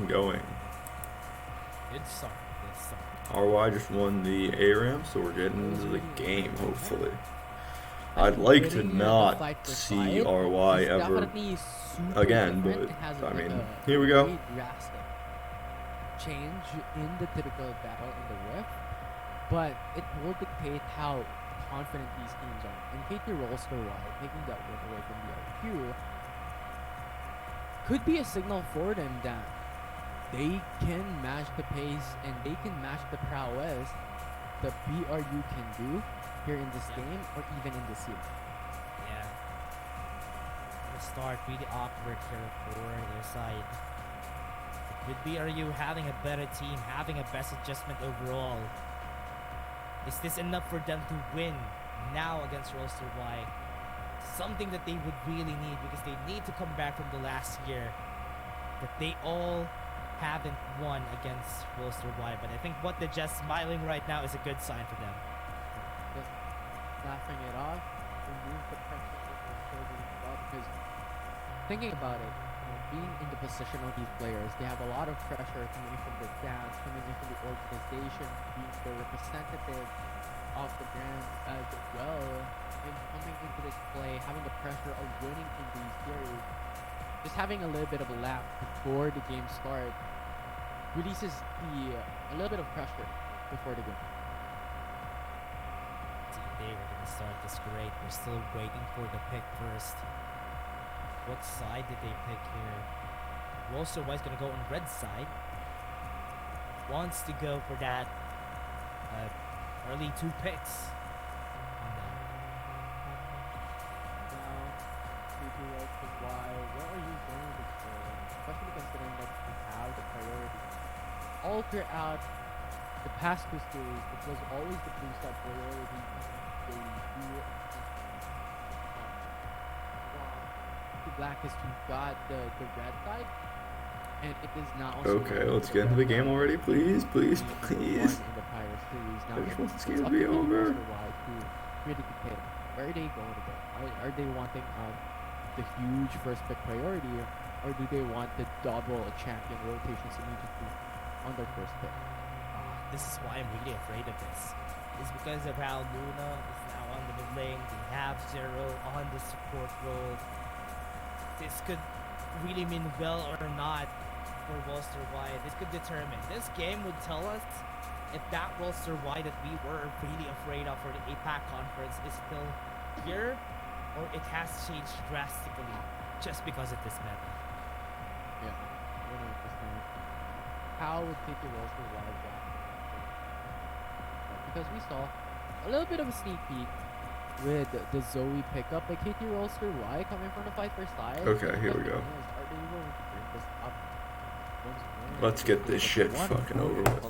going. Good start. RY just won the A-Ram, so we're getting into the game, hopefully. I'd like to not see RY ever again, but, I mean, here we go. Change in the typical battle in the Rift, but it will dictate how confident these teams are. And KT RY taking that win away from WRLA2 could be a signal for them that they can match the pace and they can match the prowess that BRU can do here in this game or even in this series. Yeah. The start really awkward here for their side. With BRU having a better team, having a best adjustment overall, is this enough for them to win now against WRLA2? Something that they would really need, because they need to come back from the last year that they all haven't won against WRLA2. But I think what they're just smiling right now is a good sign for them. Just laughing it off, remove the pressure that they're shoulders up, because thinking about it, being in the position of these players, they have a lot of pressure coming in from the dance, coming in from the organization, being the representative of the brand as well, and coming into this play, having the pressure of winning in these series, just having a little bit of a laugh before the game starts releases a little bit of pressure before the game. They were going to start this great. We're still waiting for the pick first. What side did they pick here? WRLA2 is going to go on red side. Wants to go for that early 2 picks. Now, KT RY, what are you going to do? Especially considering that you have the priority. All throughout the past 2 series, it was always the blue side priority. They do Black is who got the red side, and it is now. Okay, let's get into the game already, please, please, please. I just want this game to be over. Where are they going to go? Are they wanting the huge first pick priority, or do they want the double champion rotations immediately on their first pick? This is why I'm really afraid of this. It's because of how Luna is now on the mid lane. They have Zero on the support role. This could really mean well or not for WRLA2. This could determine. This game would tell us if that WRLA2 that we were really afraid of for the APAC conference is still here, or it has changed drastically just because of this meta. Yeah, 100%. How would KT RY back? Because we saw a little bit of a sneak peek with the Zoe pickup by KT RY coming from the Viper side. Okay, here we go. Let's get this shit fucking over with.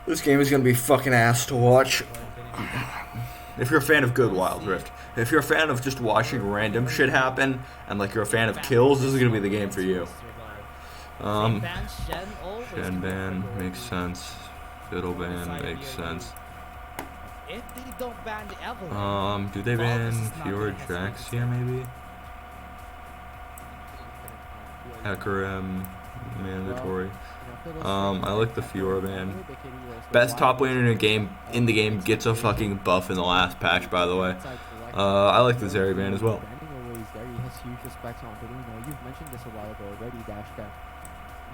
This game is gonna be fucking ass to watch. If you're a fan of good Wild Rift, if you're a fan of just watching random shit happen, and like you're a fan of kills, this is gonna be the game for you. Shen ban makes sense. Fiddle ban makes sense. If they don't ban the Evelyn, do they ban Fiora Jax here maybe? Hecarim mandatory. I like the Fiora ban. Best top laner in the game gets a fucking buff in the last patch, by the way. I like the Zeri ban as well. You've mentioned this a while ago already, Dash, that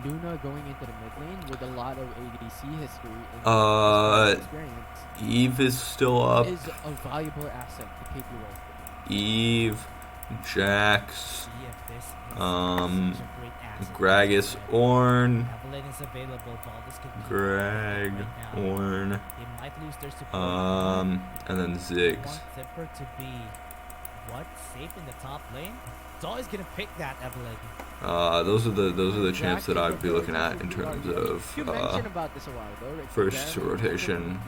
Luna going into the mid lane with a lot of ADC history experience. Eve is still up. Is a valuable asset to KT RY. Eve, Jax, Gragas, Ornn, Greg, Ornn, and then Ziggs. Safe in the top lane? It's always gonna pick that Evelyn. Those are the champs that I'd be looking at in terms of first rotation.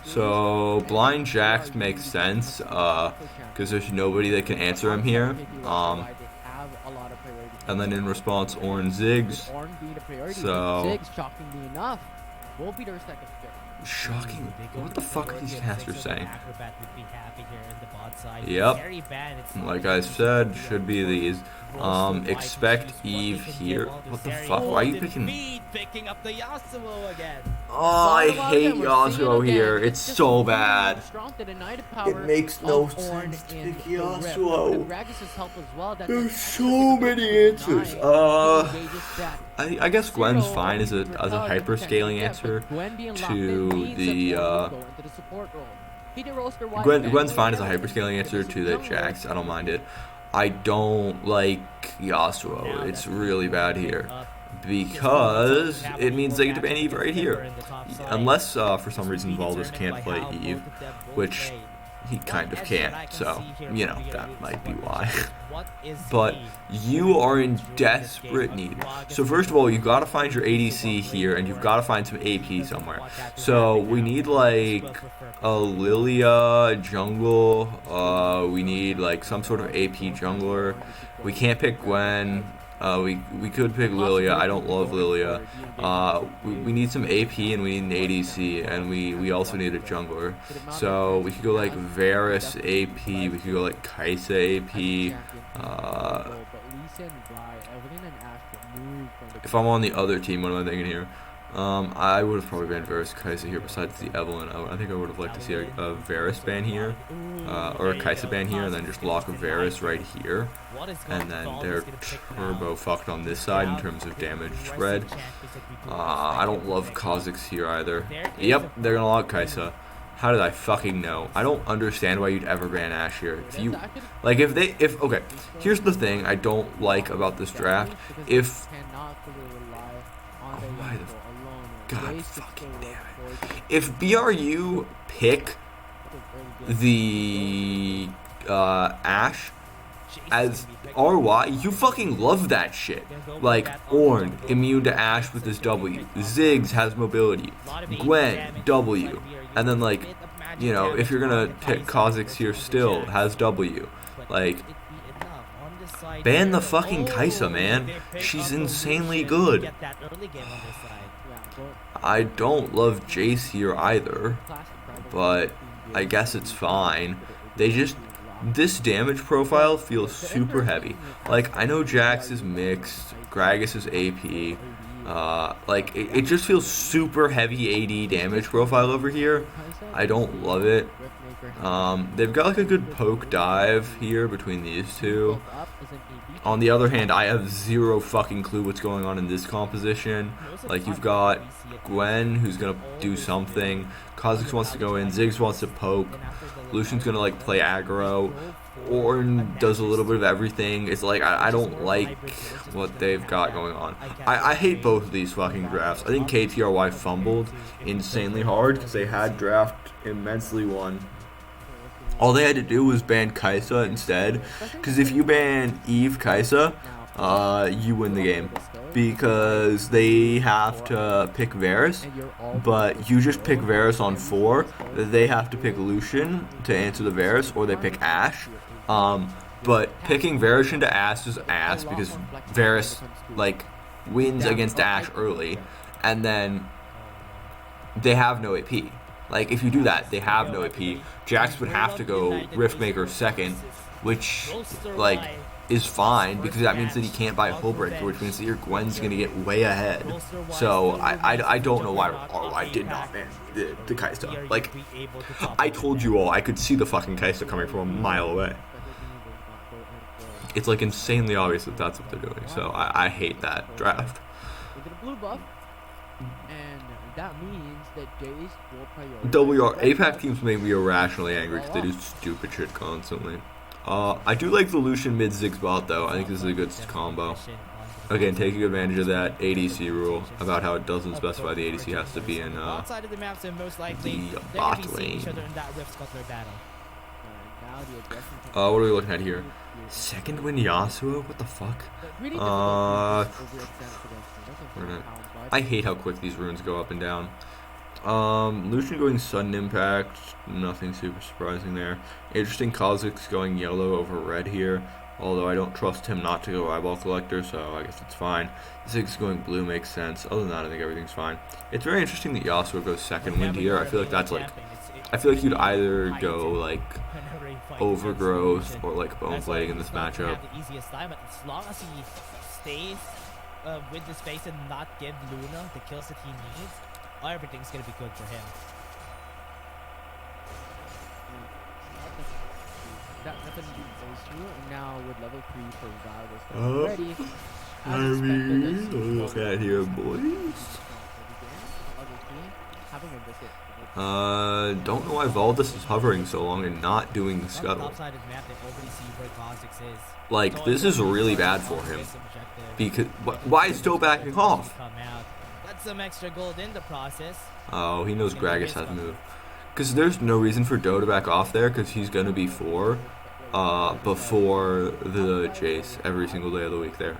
So blind Jax makes sense because there's nobody that can answer him here. And then in response, Ornn Ziggs. So Ziggs, shockingly enough, will be their second pick. Shocking. They go What for the fuck are Scorpion. these casters Six, so the saying? Acrobat would be happy here in the bot side. Yep. Very bad. It's not Like gonna I be said, Scorpion. should be these. Rolls to white and Expect choose what they Eve can here. give onto What the Zeri. fuck? Why are you Holding picking? feed, picking up the Yasuo again. Oh, I Thought about hate it, we're seeing Yasuo again. here. It's It's just so really bad. strong to deny the It power makes no of Ornn sense to in pick the Rift. Yasuo. And Gragas' help as well. That There's that's so such a many good answers. deny. It engages that I guess Gwen's zero fine as a recover hyperscaling potential, yeah, answer but Gwen being locked to in means that the Ornn will go into the support role. He did roster wide Gwen's back, fine as a yeah, hyperscaling answer but to the jungler, Jax. I don't mind it. I don't like Yasuo. It's really bad here because it means they get to ban Eve right here. Unless for some reason Valdez can't play Eve, which he kind of can't. So you know that might be why. But you are in desperate need. So first of all, you've got to find your ADC here, and you've got to find some AP somewhere. So we need like a Lilia jungle. We need like some sort of AP jungler. We can't pick Gwen. We could pick Lilia. I don't love Lilia. We need some AP and we need an ADC, and we also need a jungler. So we could go like Varus AP. We could go like Kai'Sa AP. If I'm on the other team, what am I thinking here? I would have probably banned Varus Kai'Sa here besides the Evelynn. I think I would have liked to see a Varus ban here, or a Kai'Sa ban here, and then just lock a Varus right here. And then they're turbo fucked on this side in terms of damage spread. I don't love Kha'Zix here either. Yep, they're gonna lock Kai'Sa. How did I fucking know? I don't understand why you'd ever ban Ashe here. Okay, here's the thing I don't like about this draft. Why the God fucking damn it. If BRU pick the Ashe as RY, you fucking love that shit. Like, Ornn, immune to Ashe with his W. Ziggs has mobility. Gwen, W. And then, like, you know, if you're gonna pick Kha'Zix here still, has W. Like, ban the fucking Kai'Sa, man. She's insanely good. I don't love Jace here either, but I guess it's fine. This damage profile feels super heavy. Like, I know Jax is mixed, Gragas is AP, like, it just feels super heavy AD damage profile over here. I don't love it. They've got like a good poke dive here between these two. On the other hand, I have zero fucking clue what's going on in this composition. Like, you've got Gwen, who's gonna do something. Kha'Zix wants to go in. Ziggs wants to poke. Lucian's gonna like play aggro. Ornn does a little bit of everything. It's like I don't like what they've got going on. I hate both of these fucking drafts. I think KT RY fumbled insanely hard because they had draft immensely won. All they had to do was ban Kai'Sa instead, because if you ban Eve Kai'Sa, you win the game, because they have to pick Varus, but you just pick Varus on 4. They have to pick Lucian to answer the Varus, or they pick Ashe. But picking Varus into Ashe is ass, because Varus like wins against Ashe early, and then they have no AP. Like, if you do that, they have no AP. Jax would have to go Riftmaker second, which, like, is fine, because that means that he can't buy a Hullbreaker, which means that your Gwen's gonna get way ahead. So, I don't know why RY did not ban the Kai'Sa. Like, I told you all, I could see the fucking Kai'Sa coming from a mile away. It's, like, insanely obvious that that's what they're doing, so I hate that draft. That means that Jace will prioritize APAC teams make me irrationally angry because they do stupid shit constantly. I do like the Lucian mid Ziggs bot though. I think this is a good combo. Again, taking advantage of that ADC rule about how it doesn't specify the ADC has to be in the bot lane. What are we looking at here? Second win Yasuo? What the fuck? I hate how quick these runes go up and down. Lucian going sudden impact, nothing super surprising there. Interesting Kha'Zix going yellow over red here. Although I don't trust him not to go eyeball collector, so I guess it's fine. Ziggs going blue makes sense. Other than that, I think everything's fine. It's very interesting that Yasuo goes second wind here. I feel like that's like, I feel like you'd either go like overgrowth or like bone plating in this matchup. The easiest time, but as long as he stays with the space and not give Luna the kills that he needs, everything's gonna be good for him. That definitely goes through, and now with level 3 for Val ready. Look at here, boys. Don't know why Valdis is hovering so long and not doing the scuttle. Like, this is really bad for him. Because why is Doe backing off? That's some extra gold in the process. Oh, he knows Gragas has moved. Because there's no reason for Doe to back off there, because he's going to be 4 before the chase every single day of the week there.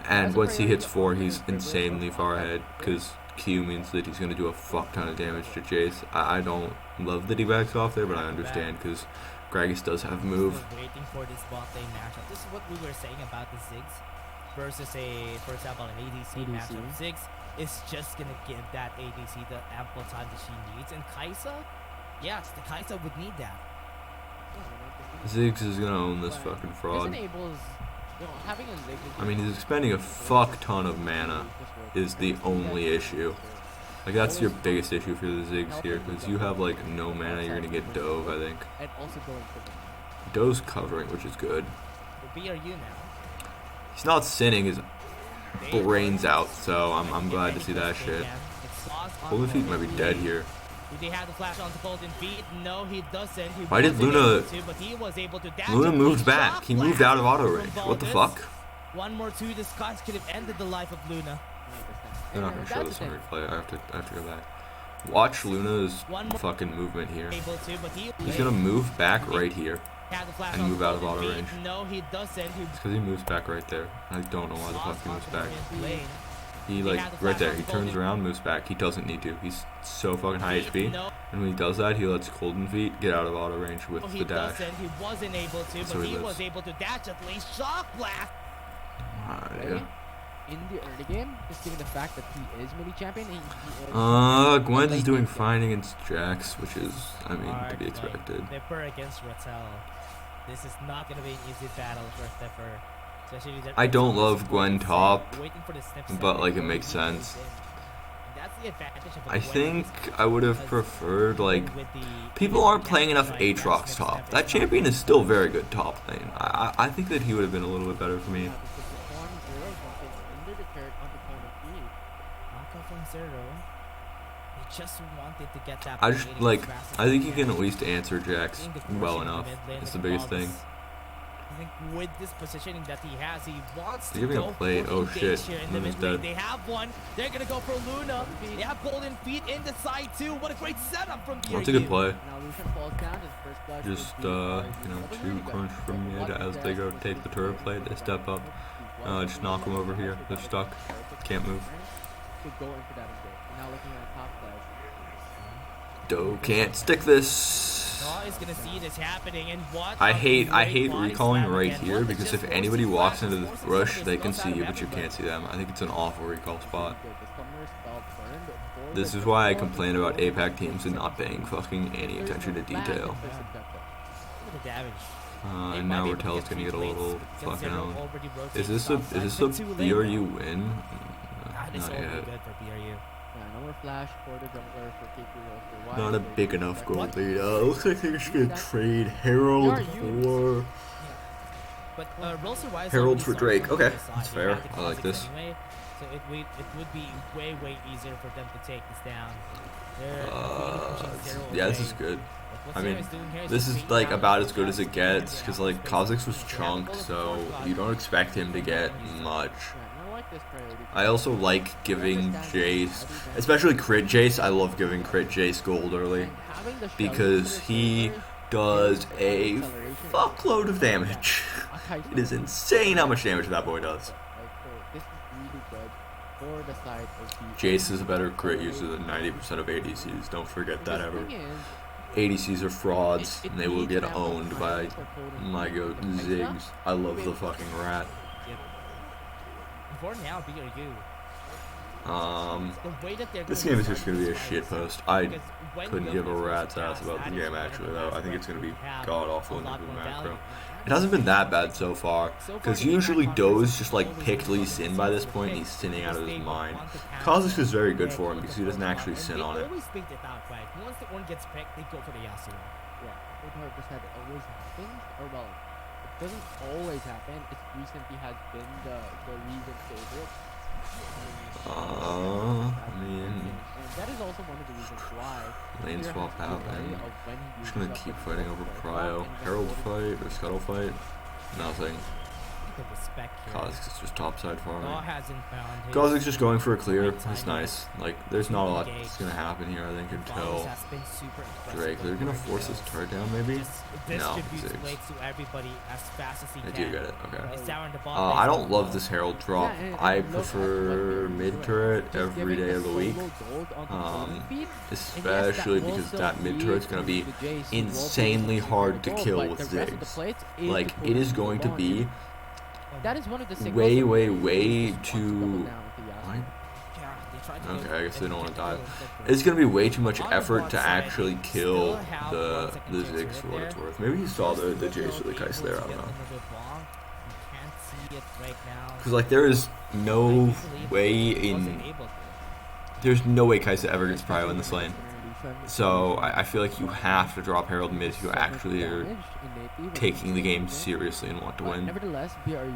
And once he hits 4, he's insanely far ahead, because Q means that he's going to do a fuck ton of damage to chase. I don't love that he backs off there, but I understand, because Gragas does have move. Waiting for this bot lane matchup. This is what we were saying about the Ziggs versus for example, an ADC matchup. Ziggs is just going to give that ADC the ample time that she needs, and Kai'Sa, yes, the Kai'Sa would need that. Ziggs is gonna own this fucking fraud. I mean, he's expending a fuck ton of mana is the only issue. Like, that's your biggest issue for the Ziggs here, because you have, like, no mana, you're gonna get Dove, I think. Dove's covering, which is good. He's not sinning his brains out, so I'm glad to see that shit. Golden Feet might be dead here. Did he have the flash on the Golden Feet? No, he doesn't. Why did Luna... Luna moved back. He moved out of auto range. What the fuck? One more 2 discuss could have ended the life of Luna. They're not gonna show this on replay. I have to go back. Watch Luna's fucking movement here. He's gonna move back right here and move out of auto range. No, he doesn't. It's because he moves back right there. I don't know why the fuck he moves back. He, like, right there, he turns around, moves back. He doesn't need to. He's so fucking high HP. And when he does that, he lets Golden Feet get out of auto range with the dash. He wasn't able to, but he was able to dash at least. Shock Blast! Yeah. In the early game, just given the fact that he is mini champion. Gwen is doing fine against Jax, which is, I mean, to be expected. Dipper against Rattel. This is not going to be an easy battle for Dipper. I don't love Gwen top, but like it makes sense. I think I would have preferred, like, people aren't playing enough Aatrox top. That champion is still very good top lane. I think that he would have been a little bit better for me. I think he can at least answer Jax well enough. That's the biggest thing. I think with this positioning that he has, he wants to go play. Oh shit, Luna's dead. They have one. They're gonna go for Luna. They have Golden Feet in the side too. What a great setup from BRU. That's a good play. Just you know, 2 crunch from mid as they go take the turret play. They step up. Just knock them over here. They're stuck. Can't move. Doe can't stick this. Gonna see this happening, and what I hate recalling right here, because if anybody walks into the rush, they can see you, but you can't see them. I think it's an awful recall spot. This is why I complain about APAC teams and not paying fucking any attention to detail. And now Rattel's gonna get a little fucking out. Is this a BRU win? Not yet. Not a big enough gold lead. Looks like they're just gonna trade Herald for Herald for Drake. Okay, that's fair. I like this. So it would be way easier for them to take this down. Yeah, this is good. I mean, this is like about as good as it gets, because like Kha'Zix was chunked, so you don't expect him to get much. I also like giving Jace, especially crit Jace. I love giving crit Jace gold early, because he does a fuckload of damage. It is insane how much damage that boy does. Jace is a better crit user than 90% of ADCs. Don't forget that ever. ADCs are frauds, It and they will needs get ample owned time by for Golden my Fleet goat to Kai'Sa. Ziggs. I love the fucking rat. Yep. For now, BRU. Um, The way that they're this going game to is just start gonna be a this shit fight, post. I because when couldn't you give a go for rat's first ass about pass, the that is game when actually the though. I pass think it's gonna be break have god awful a in lot the more macro. value. It hasn't been that bad so far, So far, because the usually impact Doe's conference just has like always picked been Lee Sin by this point, and he's sinning out of his mind. Kha'Zix is very good for him because he doesn't actually sin on They it. always pick it out, right? Once the one gets picked, they go for the Yasuo. Yeah, 800% it always happens, or well, it doesn't always happen. It recently has been the recent favorite. I mean, And that is also one of the reasons why lane Peter swap has to be out, wary man. of when he I'm just uses gonna up keep the fighting gold over for Cryo. and when Herald Golden fight or Scuttle fight? Nothing. The respect here. Kha'Zix is just topside Daw farming. hasn't found his Kha'Zix just going for a clear. right That's time nice. Like, there's not a lot that's gonna happen here, I think, yet. until Varus has been super impressive Drake. They're with gonna where he force this goes. turret down, maybe? Just No, distributes Ziggs. plates to everybody as fast as he I can. do get it, okay. He's down the bottom I base don't as well. love this Herald drop. Yeah, and I look at what prefer they're mid doing. turret Just every giving day a of the week. solo gold onto Golden Fleet, and yes, that Especially will because still that mid be turret's gonna be the Jace who will be insanely able to hard secure to the kill gold, with but the rest of the Ziggs. plates is Like, the it is Golden going to Fleet be alone. That is one of the signals way, of way, when he way uses wants to double too. down with the Yasuo. What? Yeah, they tried to Okay, go I guess they don't want to get die. the gold, It's gonna be way too much On the effort bot to side, actually they kill still have the 1 second the chance Ziggs right for what there. it's worth. Maybe he saw the First, Jace they'll or the be Kai'Sa able there. I to don't get know. another bomb. You can't see it right now. Because like there is no way Wasn't in able to. there's no way Kai'Sa ever gets prio in this lane. So I feel like you have to drop Herald mid if you actually are taking the game seriously and want to win.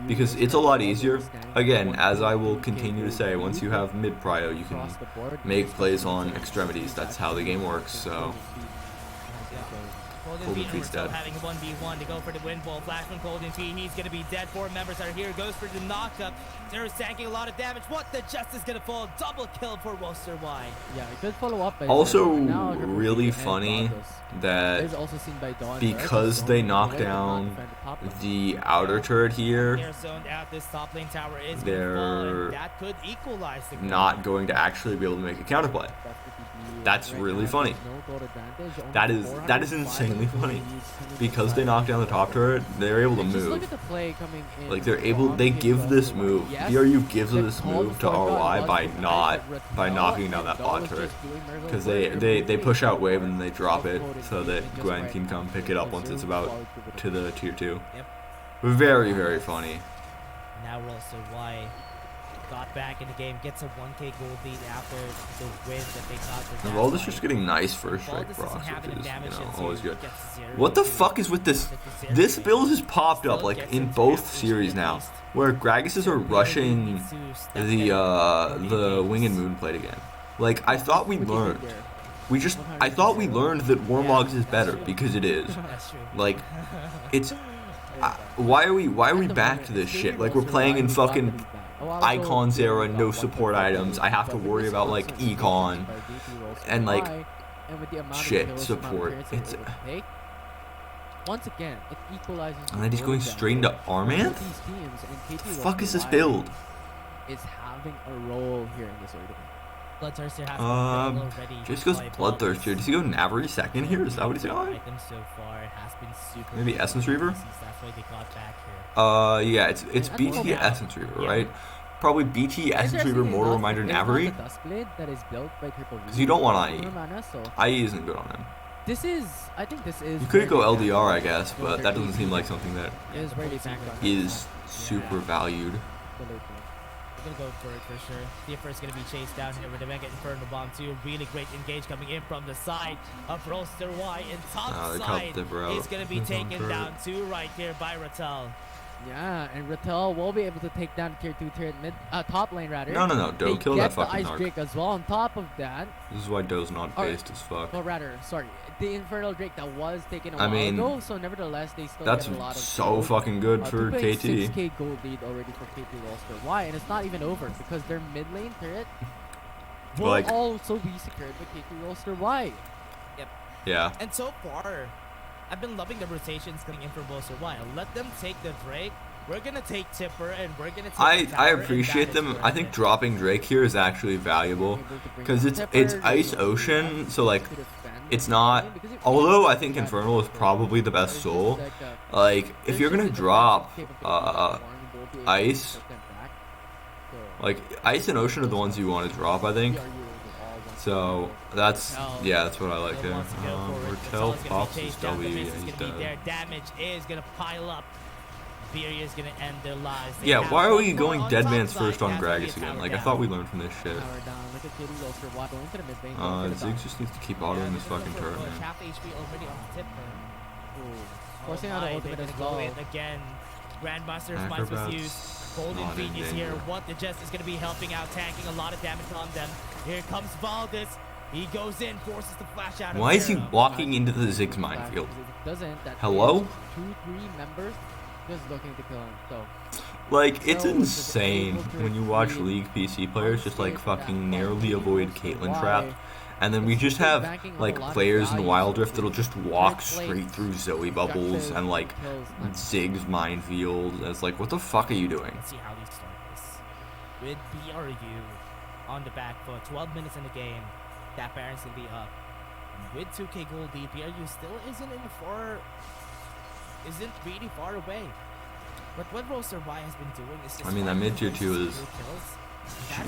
Because it's a lot easier. Again, as I will continue to say, once you have mid prio, you can make plays on extremities. That's how the game works. So Golden Golden Feet Feet's still dead. having a 1v1 to go for the win ball. Flash from Golden Feet. He's going to be dead. 4 members are here. Goes for the knockup. Zero's tanking a lot of damage. What? The Justice going to fall. Double kill for Roster Y. Yeah, a good follow up. also really funny that is also seen by Dawn because they knock down the outer turret here, They're zoned out. This top lane tower is They're gonna fall, and that could equalize the game. not going to actually be able to make a counterplay. That's really funny. That is insanely funny. Because they knock down the top turret, they're able to Just look move. at the play coming in. Like they give this move. BRU gives this move to RY by knocking down that bot turret. Because they push out wave and they drop it so that Gwen can come pick it up once it's about to the tier 2. Yep. Very, very funny. Now Roster Y got back in the game, gets a 1k gold lead after the win that they got. And Valdez just getting nice first strike Baldus doesn't procs, have which any is, damage you know, into always it. good. Gets 0 What the to- fuck is with this? gets 0 This to- build has popped up Still like gets in into both average series at now, least. where Gragas are rushing Needs to step the in. the wing and moon plate again. Like I thought we learned. I thought we learned that Warmogs is better because it is. That's true. Like it's why are we back to this shit? Like we're playing in fucking Icons era, no support items. I have to worry about like Econ and like shit support. It's once again, it equalizes. and then he's going straight into Armanth? Fuck is this build? Is having a role here in this order. Bloodthirster has already. Just goes Bloodthirster. Does he go Navari second here? Is that what he's going? Items so far has been super. Maybe good. Essence Reaver? That's why they got back here. Yeah, it's BT Essence Reaver, right? Probably BT Essence Reaver, Mortal Reminder, Navari. Because you don't want IE. IE isn't good on him. I think this is. You could go LDR, I guess, but that doesn't seem like something that Is ready back on. is super valued. We're gonna go for it for sure. Theofer is gonna be chased down here with the Mega Inferno Bomb too. Really great engage coming in from the side of Roster Y. And top They side cut the bro. is gonna be taken down too right here by Rattel. Yeah, and Rattel will be able to take down tier 2, tier mid, top lane rather. No, Doe, They kill get that fucking the Ice narc. Drake as well. On top of that, This is why Doe's not based as fuck. well, rather, sorry, the Infernal Drake that was taken a I while mean, ago. So nevertheless, they still That's get a lot of so gold. fucking good for 2.6k KT. gold lead already for KT Roster Y, and it's not even over because their mid lane turret will Like- also be secured by KT Roster Y. Yeah. And so far, I've been loving the rotations coming in from Roster Y. Let them take the Drake. We're gonna take Tipper and we're gonna take the I tower, and appreciate that is them. worth I think it. dropping Drake here is actually valuable because it's Ice Ocean, so like it's not. Although I think Infernal is probably the best soul. Like, if you're gonna drop Ice, like Ice and Ocean are the ones you want to drop, I think. So that's what I like here. Raquel pops his W, yeah, he's dead. Their damage is gonna pile up. BRU is gonna end their lives. Yeah, why are we going dead man's first on Gragas again? Like, I thought we learned from this shit. Ziggs just needs to keep autoing this fucking turret, man. Half HP already on the tip there. Forcing out the ultimate as well. Again, Grandmaster's Mice was used. Golden Feet is here. What the Jest is going to be helping out, tanking a lot of damage on them. Here comes Valdez. He goes in, forces the flash out. Why is he walking into the Ziggs minefield? Hello? 2-3 members just looking to kill him. So, like, it's insane when you watch League PC players just like fucking narrowly avoid Caitlyn trap. And then we just have, like, players in Wild Rift that'll just walk straight through Zoe bubbles and, like, Ziggs minefield. It's like, what the fuck are you doing? Let's see how these start this. With BRU on the back foot, 12 minutes in the game, that Baron's gonna be up. With 2k gold lead, BRU still isn't really far away. But what Roster Y has been doing is just, I mean, that mid tier 2 is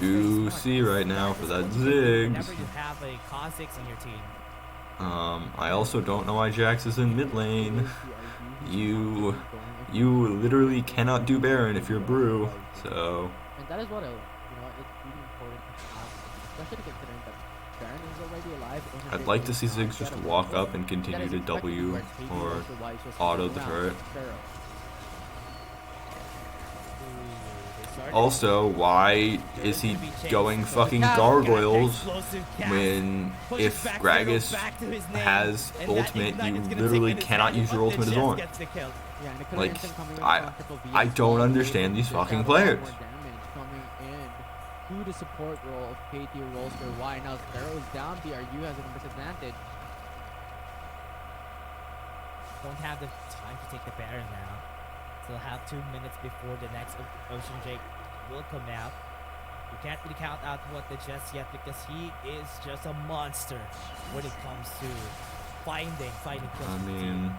juicy right now for that Ziggs. Whenever you have a Kha'Zix in your team. I also don't know why Jax is in mid lane. You literally cannot do Baron if you're Brew, so. And that is what it's really important to have, especially considering that Baron is already alive. I'd like to see Ziggs just walk up and continue to W or auto the turret. Also, why is he going fucking gargoyles when if Gragas has ultimate, you literally cannot use your ultimate as on? Like, I don't understand these fucking players. Who the support role of KT rolls for Y. Now Sparrow is down, BRU has a disadvantage. Don't have the time to take the Baron now. Still have 2 minutes before the next Ocean Drake will come out. You can't really count out what the Jest yet because he is just a monster when it comes to fighting kills. I mean,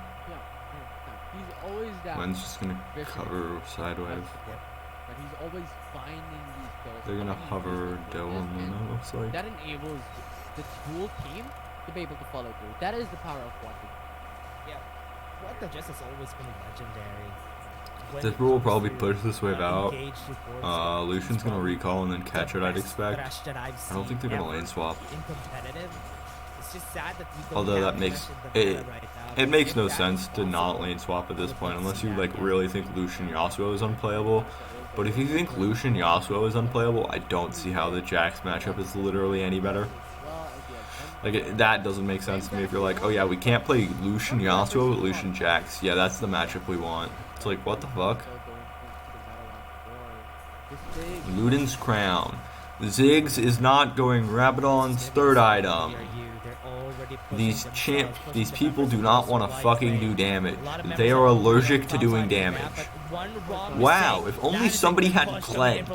he's always down. Gwen's just gonna cover sidewave. But he's always finding these kills. They're gonna hover Dylan, it looks like. That enables the whole team to be able to follow through. That is the power of what. Yeah, what the Jest has always been legendary. This will probably push this wave out. Lucian's gonna recall and then catch it, I'd expect. I don't think they're gonna lane swap. Although that makes it makes no sense to not lane swap at this point unless you like really think Lucian Yasuo is unplayable. But if you think Lucian Yasuo is unplayable, I don't see how the Jax matchup is literally any better. Like, that doesn't make sense to me if you're like, oh yeah, we can't play Lucian Yasuo with Lucian Jax. Yeah, that's the matchup we want. It's like, what the fuck? Luden's Crown. Ziggs is not going Rabadon's third item. These people do not want to fucking do damage. They are allergic to doing damage. Wow, if only somebody had cleanse.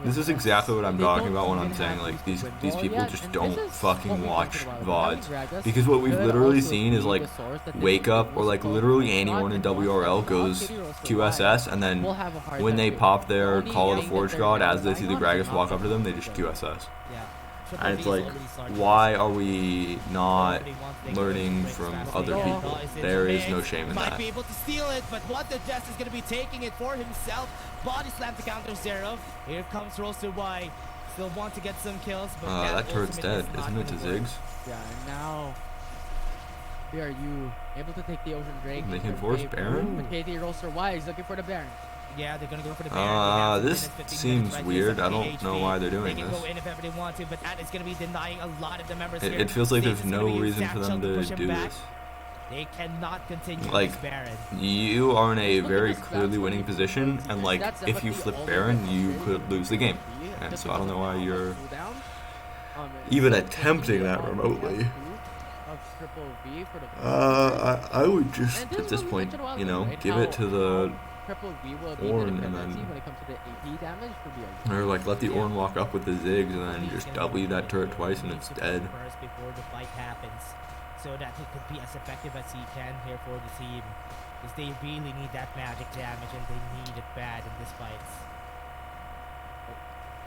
This is exactly what I'm talking about when I'm saying like these people just don't fucking watch VODs. Because what we've literally seen is like Wake Up or like literally anyone in WRL goes QSS and then when they pop their Call of the Forge God as they see the Gragas walk up to them, they just QSS. And it's like, why are we not learning from other people? There is no shame in that. Might be able to steal it, but what the Jest is going to be taking it for himself. Body slam to counter Zero. Here comes Roster Y. Still want to get some kills, but that turret's dead, isn't it, to Ziggs? Yeah, and now BRU able to take the Ocean Drake. They can force Baron? But KT Roster Y is looking for the Baron. Yeah, they're gonna go for the Baron. This seems weird. I don't know why they're doing this. They can go in if ever they want to, but that is gonna be denying a lot of the members here. It feels like there's no reason for them to do this. They cannot continue like, this Baron. You are in a very clearly winning position, and like, if you flip Baron, you could lose the game. And so I don't know why you're even attempting that remotely. I would just, at this point, you know, give it to the triple V will be Ornn, the and dependency then- when it comes to the AP damage for BRU. Or like let the Ornn walk up with the Ziggs and then just W that turret twice and it's dead. First before the fight happens, so that it could be as effective as he can here for the team, because they really need that magic damage and they need it bad in this fight.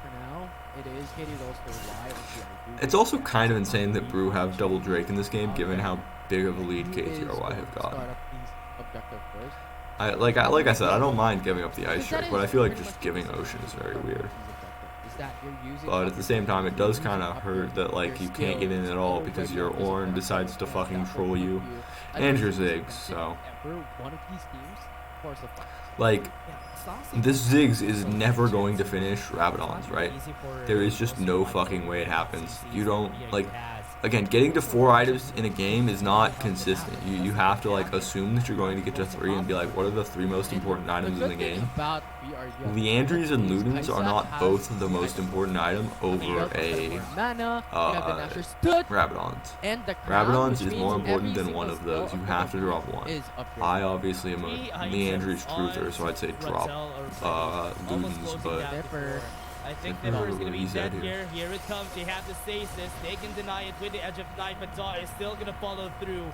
For now, it is KT Rolster Y and BRU. It's also kind of insane that BRU have double Drake in this game, given how big of a lead KT RY have gotten. Start up these objective first. Like I said, I don't mind giving up the ice trick, but I feel like just giving Ocean is very weird. But at the same time, it does kind of hurt that like you can't get in at all because your Ornn decides to fucking troll you and your Ziggs. So like this Ziggs is never going to finish Rabadon's, right? There is just no fucking way it happens. You don't like. Again, getting to 4 items in a game is not consistent. You have to like assume that you're going to get to 3 and be like, what are the 3 most important items in the game? Leandries and Ludens are not both the most important item over a Rabadon's. Rabadon's is more important than one of those. You have to drop one. I obviously am a Leandries truther, so I'd say drop Ludens, but I think Nipper is going to be dead here. Here it comes. They have the stasis. They can deny it with the edge of knife, but Daw is still going to follow through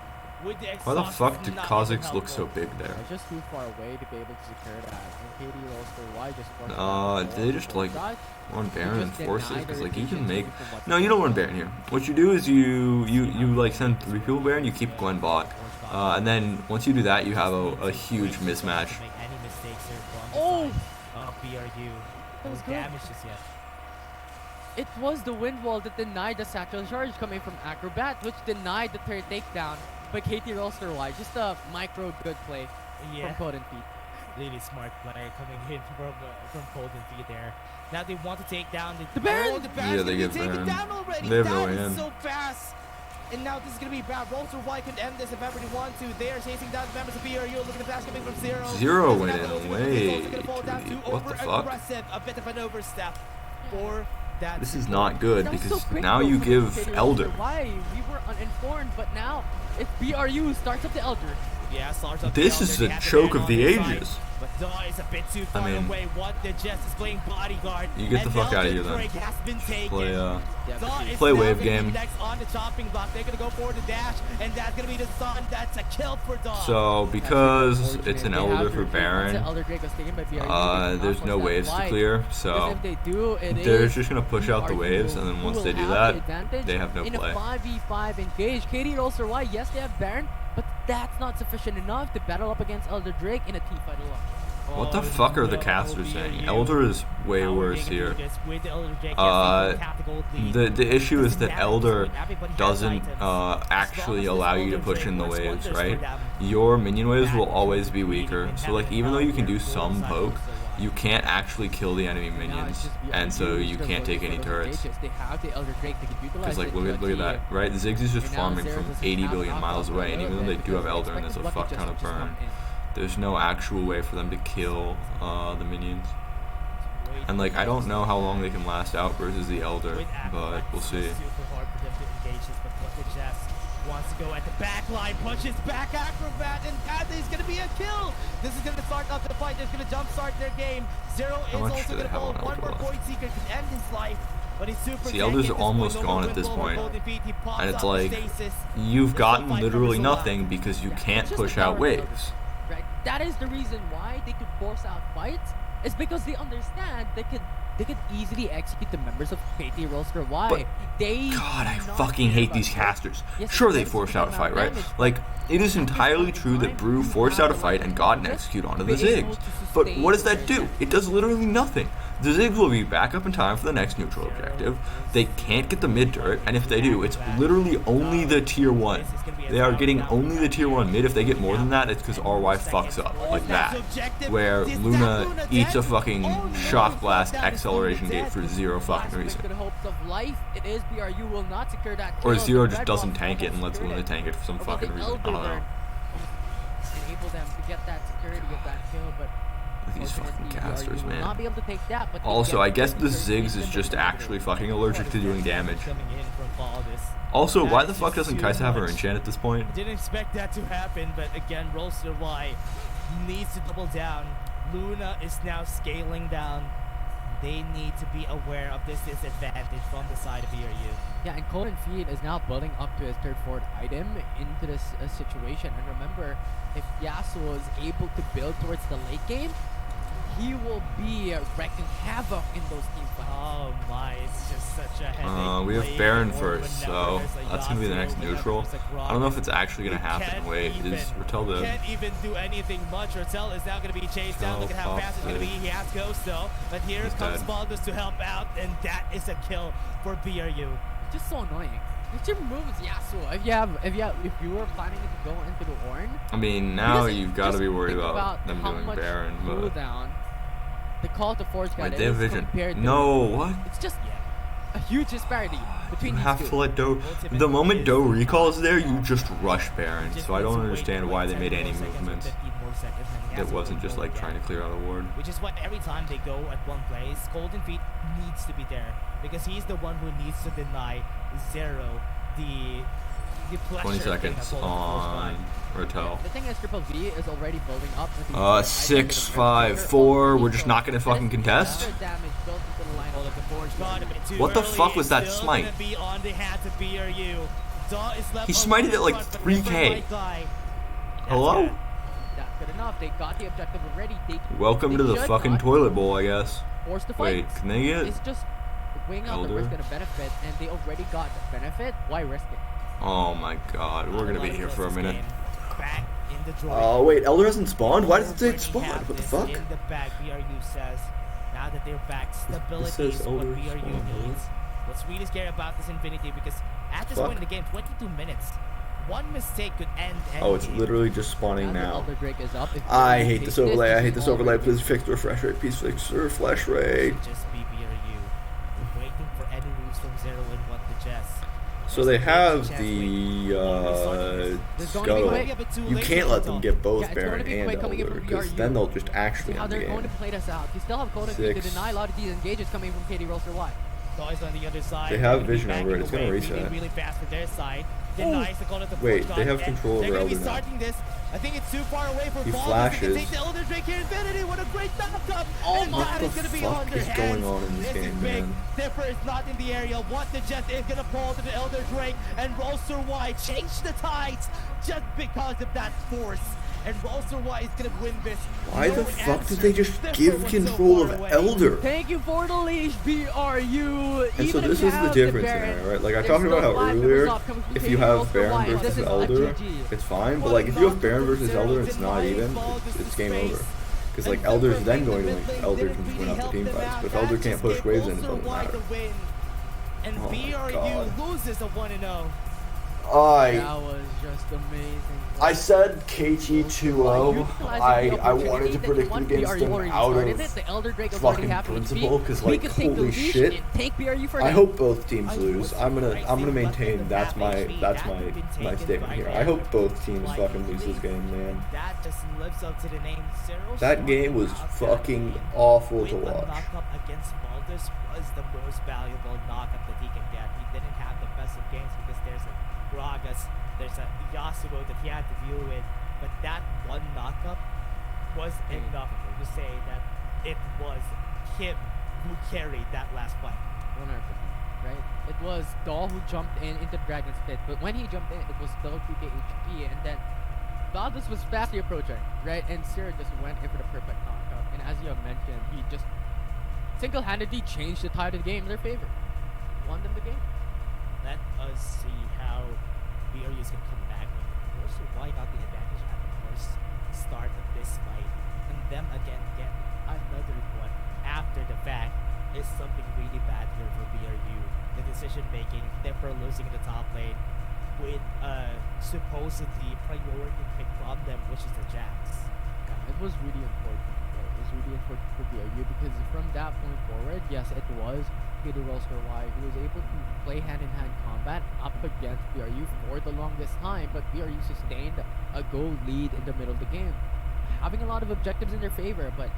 with the exhaust. Why the fuck did Kha'Zix look so big there? Just too far away to be able to secure that. And KT Rolster Y just they just like run Baron and forces because like you can make. No, you don't run Baron here. What you do is you like send 3 people Baron. You keep Gwen bot, and then once you do that, you have a huge mismatch. Oh, BRU. That was No good. damage just yet. It was the wind wall that denied the satchel charge coming from Acrobat, which denied the third takedown by KT Rolster Y. Just a micro good play from Cold and Feet. Really smart player coming in from Cold and Feet there. Now they want to take down the Baron! Oh, the Baron's Yeah, they gonna get be taken Baron. down already. They have no That is hand. so fast. And now this is going to be bad. Rolster Y can end this if ever they want to. They are chasing down the members of BRU. Look at the pass coming from Zero. Zero went in He's way also gonna fall down too too deep. What the fuck? aggressive. A bit of an overstep for that. This is not good That was because so quick now though you for give KT Elder. Rolster Y. We were uninformed, but now it's BRU starts up the Elder. Yeah, starts up This the is Elder. a They have the choke man of on the their side. ages. But Daw is a bit too far mean, away. What the Jess is playing bodyguard. You get the And fuck out of Elder here then. Drake has been taken. Play Daw is play now wave gonna be game. next on the chopping block. They're gonna go for the dash, and that's gonna be the stun. That's a kill for Daw. So because it's an Elder for Baron, there's no waves to clear. So if they do, they're just gonna push out the waves, and then once they do that, they have no in play. a 5v5 engage. KT Rolster Y, yes, they have Baron, but that's not sufficient enough to battle up against Elder Drake in a team fight alone. What the fuck are the casters saying? Elder is way worse here. The issue is that Elder doesn't actually allow you to push in the waves, right? Your minion waves will always be weaker. So like even though you can do some poke, you can't actually kill the enemy minions, and so you can't take any turrets. Because like look at that, right? Ziggs is just farming from 80 billion miles away, and even though they do have Elder and there's a fuck ton of burn, there's no actual way for them to kill the minions. And like I don't know how long they can last out versus the Elder, but we'll see. Super hard for them to engage this, but what the Jess wants to go at the back line, punches back Acrobat, and that is going to be a kill. This is going to start off the fight. They're going to jumpstart their game. Zero is much also do they going to have fall. on One more Elder point seeker can end his life. But he's super The Elders are almost gone at this point. And it's like, you've gotten literally nothing because you can't push out waves. Right? That is the reason why they could force out fights. It's because they understand they could easily execute the members of KT Rolster Y. But, They God, I do not fucking care hate about these that. casters. Yes, Sure, they it's forced out a about fight, right? damage. Like, it is entirely true that BRU forced out a fight and got an execute onto the Ziggs. But what does that do? It does literally nothing. The Ziggs will be back up in time for the next neutral objective. They can't get the mid turret, and if they do, it's literally only the tier 1. They are getting only the tier 1 mid. If they get more than that, it's because RY fucks up, like that. Where Luna eats a fucking shock blast acceleration gate for zero fucking reason. Or Zero just doesn't tank it and lets Luna tank it for some fucking reason. I don't know. Enable them to get that security of that kill, but These fucking casters, will not man. be able to take that, but they Also, get I guess the security Ziggs is in just the actually fucking allergic to doing damage. Coming in from Baldus. Also, That why is the fuck just doesn't too Kaisa have her much. enchant at this point? Didn't expect that to happen, but again, Rolster Y needs to double down, Luna is now scaling down. They need to be aware of this disadvantage from the side of BRU. Yeah, and Cold and Feed is now building up to his third forward item into this situation. And remember, if Yasuo is able to build towards the late game, he will be wrecking havoc in those team fights. Oh my, it's just such a headache. We have Baron first, so that's gonna be the next neutral. I don't know if it's actually gonna happen. Wait, is Ratel dead? Can't even do anything much. Ratel is now gonna be chased down. Look at how fast it's gonna be. He has Ghost though, but here comes Baldus to help out, and that is a kill for BRU. It's just so annoying. It just removes Yasuo. If you were planning to go into the Ornn, I mean, now you've got to just be worried think about them how doing much Baron, but cooldown the call to force got wait, they have is vision. compared to No, what? It's just a huge disparity between You these have two. to let Doe. The moment Doe recall is there, you just rush Baron. So I don't understand why they made any movements. It wasn't just like trying to clear out a ward. Which is what every time they go at one place, Golden Feet needs to be there because he's the one who needs to deny Zero the 20 seconds on Ratel. The thing is, Triple V is already building up. 6, 5, 4. We're just not gonna fucking contest. What the fuck was that smite? He smited it like 3K. Hello? That's good enough. They got the objective already. Welcome to the fucking toilet bowl, I guess. Force the fight. Wait, can they get It's just weighing out the risk and the benefit, and they already got the benefit. Why risk it? Oh my god, we're gonna be here for a minute. Oh wait, Elder hasn't spawned? Why does it say it spawned? What the fuck? In the back, BRU says, now that they're back, stability says is what Elder BRU spawned, needs. What's really scary about this Infinity, because at this point in the game, 22 minutes, one mistake could end Oh, it's anything. literally just spawning now. Elder Drake is up. I hate this overlay, I hate this overlay. Please fix the refresh rate, please fix the refresh rate. Just be BRU. Waiting for any moves from Zero and what the Jess. So they have the scuttle. You can't let them get both Baron and Elder, because then they'll just actually how end the they're going to game. play this out. You still have Coda to deny a lot of these engages coming from KT RY. Guys on the other side. They have vision over it, it's gonna reset. Really fast for their side. Denies the call of the Wait, they have control over Elder now. Starting this. I think it's too far away for He Baldus. flashes. Take the Elder Drake here, Infinity. What a great knockup! Oh and my- that is gonna be What on the their fuck is hands. going on in this game, is big. man? Dipper is not in the area. What the Jet is gonna pull to the Elder Drake, and Rolster Y change the tides just because of that force. And Rolster Y is gonna win this. Why No the fuck answer. did they just Dipper give was so control far of away. Elder? Thank you for the leash, BRU. And so Even if this you is the have difference Baron, there, right? Like I there's talked about no how five earlier, members up coming from if KT you have RY. Baron This versus is a Elder, GG. it's fine. But like if you have Baron versus Elder, it's not even. It's game over. Because like Elder's then going to win. Elder can win out the team fights, but if Elder can't push waves in, it doesn't matter. And Oh my BRU God. loses a 1-0. That was just amazing. I said KT 2-0. I wanted to predict against them out of the Elder Drake is fucking already half principle, because We like could take the holy leash shit. and take BRU for I now. hope both teams lose. I'm gonna maintain that's my statement here. I hope both teams fucking lose this game, man. That just lives up to the name. That game was fucking awful to watch. Knockup against Baldus was the most valuable knockup that he can get. He didn't have the best of games because there's a Gragas, there's a Yasuo that he had to deal with, but that one knockup was enough to say that it was him who carried that last fight. 100%, right? It was Dahl who jumped into Dragon's Pit, but when he jumped in, it was still 2k HP, and then Baldus was fastly approaching, right? And Sir just went in for the perfect knockout, and as you have mentioned, he just single-handedly changed the tide of the game in their favor. Won them the game. Let us see how BRU is going to come back. Also, why got the advantage at the first start of this fight, and them again get another one after the fact is something really bad here for BRU. The decision making, Dipper losing in the top lane with supposedly priority pick from them, which is the Jax. It was really important. It was really important for BRU because from that point forward, yes, it was KT RY who was able to play hand-in-hand combat up against BRU for the longest time, but BRU sustained a goal lead in the middle of the game, having a lot of objectives in their favor, but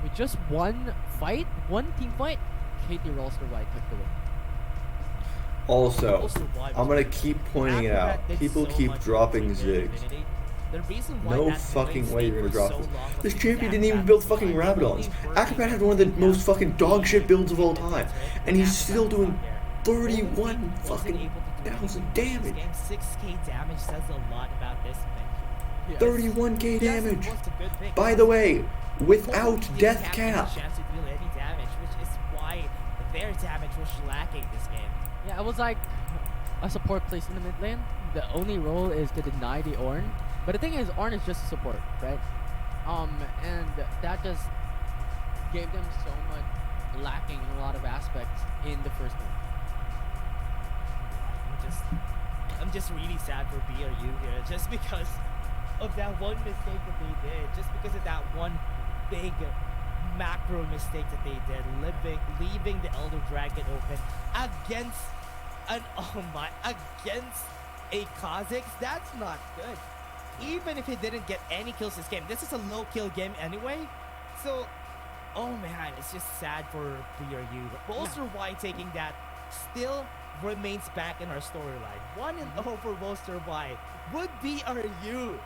with just one team fight, KT RY took the win. Also, I'm gonna keep pointing it out. People keep dropping zigs. The reason why No that fucking delayed way state you're gonna for drop so this. long was This because champion didn't even Acrobat build was fucking fine. Rabadons. Only working Acrobat had on one of the taking most down fucking dog shit builds of all the time. turret And when he's Acrobat still was doing not there. 31 Wasn't fucking able to do thousand anything much this damage. game. 6k damage says a lot about this man. Yes. 31k Yes, it damage. was a good pick. By It the was way, good. without Didn't death have cap. any chance to deal any damage, which is why their damage was lacking this game. Yeah, it was like a support placed in the mid lane. The only role is to deny the Ornn. But the thing is, Ornn is just a support, right? And that just gave them so much lacking in a lot of aspects in the first one. I'm just really sad for BRU here, just because of that one mistake that they did, just because of that one big macro mistake that they did, leaving the Elder Dragon open against against a Kha'Zix. That's not good. Even if he didn't get any kills this game, this is a low kill game anyway. So, oh man, it's just sad for BRU. Bolster Y taking that still remains back in our storyline. 1-0 for Bolster Y. Would BRU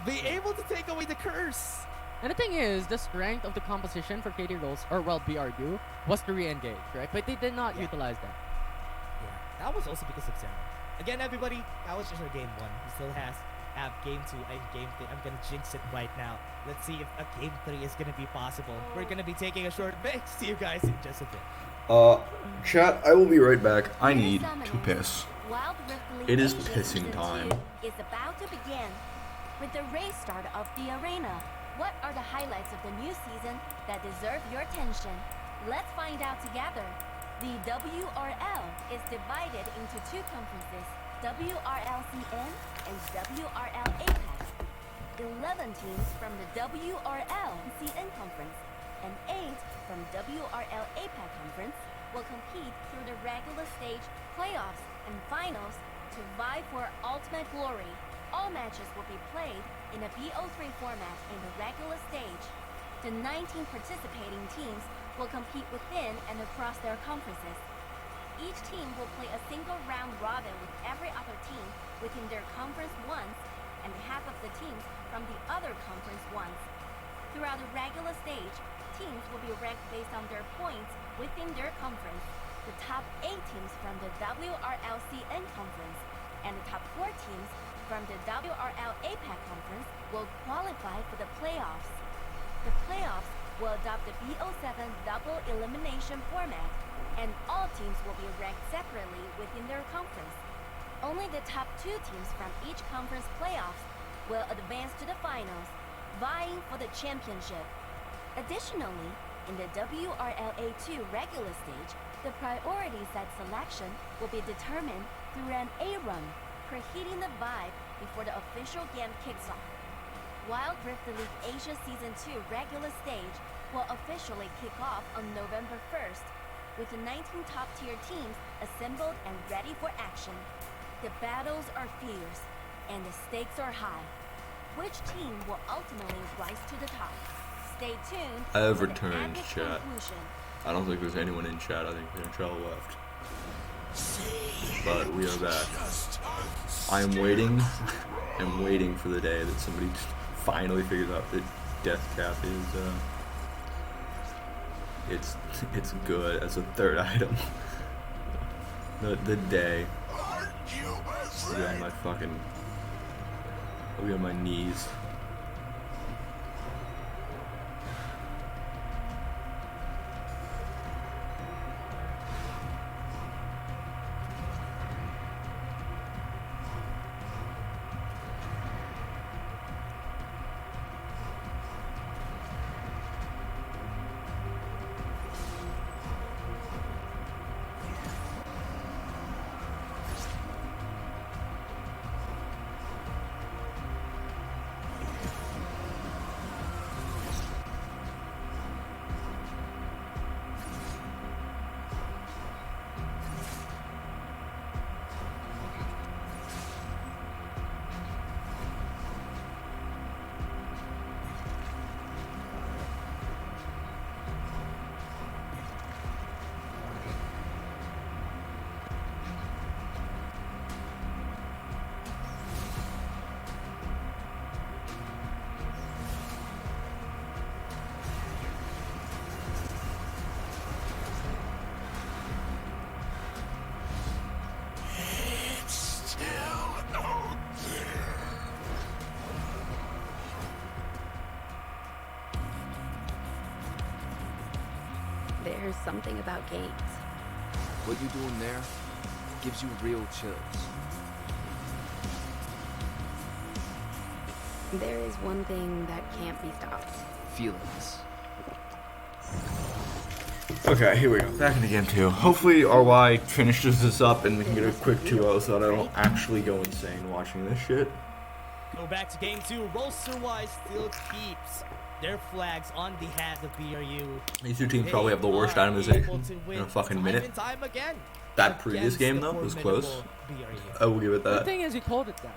be able to take away the curse? And the thing is, the strength of the composition for KT Rolls, or well, BRU, was to re-engage, right? But they did not utilize that. Yeah, that was also because of Sarah. Again, everybody, that was just our game 1. We still have game 2 and game 3. I'm gonna jinx it right now. Let's see if a game 3 is gonna be possible. We're gonna be taking a short break. See you guys in just a bit. Chat, I will be right back. I need to piss. It is pissing time. Is about to begin. With the race start of the arena, what are the highlights of the new season that deserve your attention? Let's find out together. The WRL is divided into 2 conferences, WRLCN and WRL APAC. 11 teams from the WRL CN conference and 8 from WRL APAC conference will compete through the regular stage, playoffs, and finals to vie for ultimate glory. All matches will be played in a BO3 format in the regular stage. The 19 participating teams will compete within and across their conferences. Each team will play a single round robin with every other team within their conference once, and half of the teams from the other conference once. Throughout the regular stage, teams will be ranked based on their points within their conference. The top 8 teams from the WRLCN conference and the top 4 teams from the WRL APAC conference will qualify for the playoffs. The playoffs will adopt the BO7 double elimination format, and all teams will be ranked separately within their conference. Only the top 2 teams from each conference playoffs will advance to the finals, vying for the championship. Additionally, in the WRLA2 regular stage, the priority set selection will be determined through an A run, preheating the vibe before the official game kicks off. Wild Rift League Asia Season 2 regular stage will officially kick off on November 1st, with the 19 top-tier teams assembled and ready for action. The battles are fierce, and the stakes are high. Which team will ultimately rise to the top? Stay tuned. I have for the returned, epic chat. conclusion. I don't think there's anyone in chat. I think the intro left. But we are back. I am waiting. I'm waiting for the day that somebody finally figures out that death cap is it's good as a third item. The day. I'll be on my fucking. I'll be on my knees. There's something about games. What you're doing there gives you real chills. There is one thing that can't be stopped. Feelings. Okay, here we go. Back into game 2. Hopefully RY finishes this up and we can get a quick 2-0 so that I don't actually go insane watching this shit. Go back to game 2. Roster-wise still keeps their flags on the hat of BRU. These two teams probably have the worst itemization in a fucking minute. Time again That previous game, though, was close. I will give it The that. thing is, you called it that.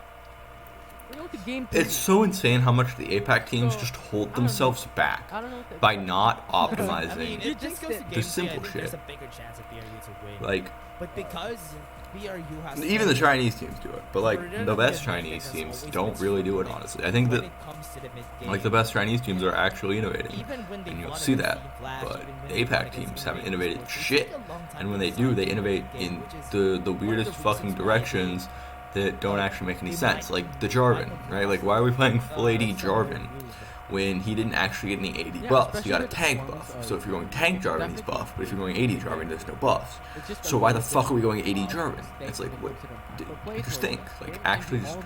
We're going to game 3. It's so insane how much the APAC teams just hold themselves back I don't know what by not I mean, optimizing. it just goes to game the 3, simple I think there's shit. a bigger chance of BRU to win. Like, But because BRU has even the Chinese teams do it, but like the best Chinese teams don't really do it, honestly. I think that like the best Chinese teams are actually innovating, and you'll see that. But the APAC teams haven't innovated shit, and when they do, they innovate in the weirdest fucking directions that don't actually make any sense. Like the Jarvan, right? Like, why are we playing full AD Jarvan when he didn't actually get any AD buffs? He got a tank buff. So if you're going tank Jarvan, he's buff. But if you're going AD Jarvan, there's no buffs. So why the fuck are we going AD Jarvan? It's like, what? Just think. Like, actually just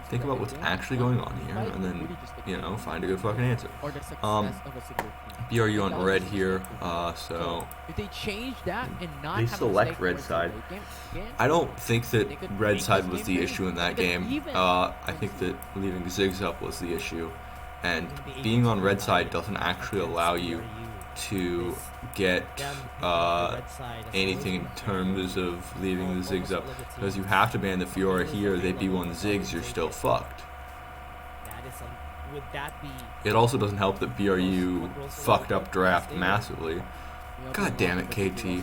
think about what's actually going on here, and then, you know, find a good fucking answer. BRU on red here, so if they change that and not they have a select mistake red towards the side. late game, I don't think that they could red make side this was game the pretty. issue in that Because game. even- I think that leaving Ziggs up was the issue, and being on red side doesn't actually allow you to get anything in terms of leaving the Ziggs up, because you have to ban the Fiora here. They B1 Ziggs, you're still fucked. Would that be It also doesn't help that BRU fucked up draft massively. God damn it, KT.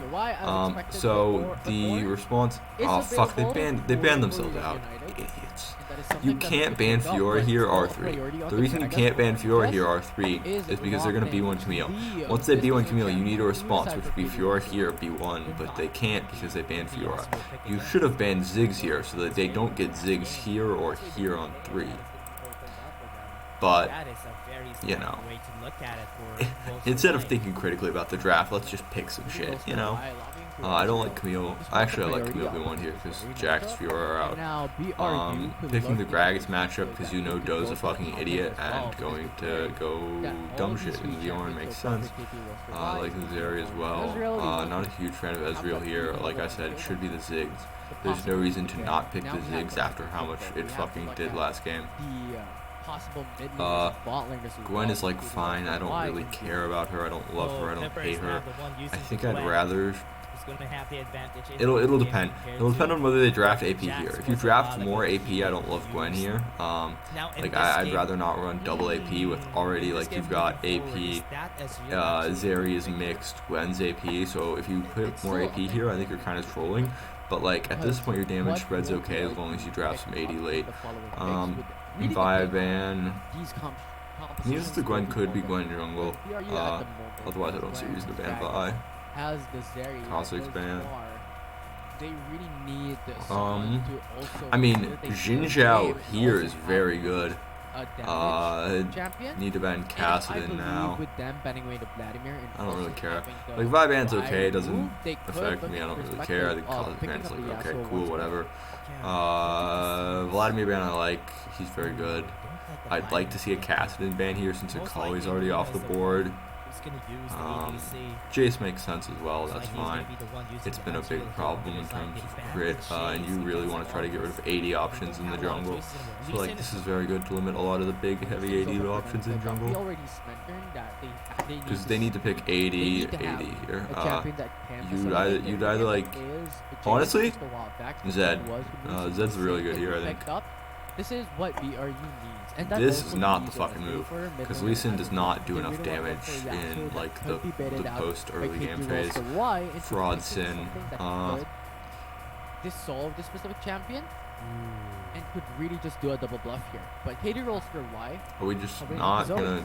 So the response, oh fuck, they banned themselves out. Idiots. You can't ban Fiora here R3. The reason you can't ban Fiora here R3 is because they're gonna B1 Camille. Once they B1 Camille, you need a response, which would be Fiora here B1, but they can't because they banned Fiora. You should have banned Ziggs here so that they don't get Ziggs here or here on 3. But, you know, instead of thinking critically about the draft, let's just pick some shit, you know? I don't like Camille. Actually, I like Camille B1 here because Jax Fiora are out. Picking the Gragas matchup because you know Doe's a fucking idiot and going to go dumb shit in Bjorn makes sense. I like Zeri as well. Not a huge fan of Ezreal here. Like I said, it should be the Ziggs. There's no reason to not pick the Ziggs after how much it fucking did last game. Gwen is like fine. I don't really care about her. I don't love her. I don't hate her. I think I'd rather. It'll depend. It'll depend on whether they draft AP here. If you draft more AP, I don't love Gwen here. Like I'd rather not run double AP with already like you've got AP. Zeri is mixed. Gwen's AP. So if you put more AP here, I think you're kind of trolling. But like at this point, your damage spread's okay as long as you draft some AD late. Viban. Means the Gwen could be Gwen jungle. Otherwise, I don't see a reason to ban Vi. Cossack's ban. They really need this. I mean, Jin Zhao here is very good. Need to ban Kassadin now. I don't really care. Like Viban's okay, it doesn't affect me. I don't really care. I think Cossack's like okay, cool, whatever. Vladimir ban I like. He's very good. I'd like to see a Kassadin ban here since Akali's already off the board. Jace makes sense as well, that's fine. It's been a big problem in terms of crit, and you really want to try to get rid of 80 options in the jungle. So like this is very good to limit a lot of the big heavy 80 options in jungle. Because they need to pick 80 here. You'd either like, honestly, Zed. Zed's really good here, I think. This is what BRU needs. And this is not the fucking move, because Lee Sin does not do enough damage in like the post early game phase. Fraud Sin. Dissolve this specific champion and could really just do a double bluff here. But KT rolls for Y. Are we just not gonna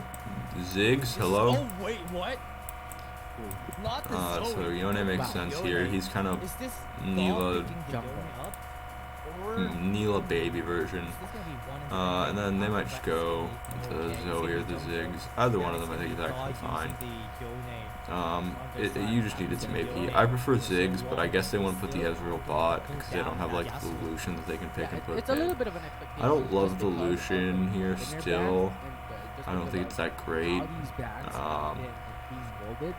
Ziggs? Hello? Oh wait, what? So Yone makes sense here. He's kind of Niva. Neela baby version. This is gonna be one in the And then they might just go into Zoe or the Ziggs. Either one of them I think is actually fine. You just need a team AP. I prefer Ziggs, but I guess they want to put the Ezreal bot because they don't have like the Lucian that they can pick and put It's a little in. bit of an expectation. I don't love the just because Lucian of here the near still. ban and, I don't think it's that great. how these bans come in and being molded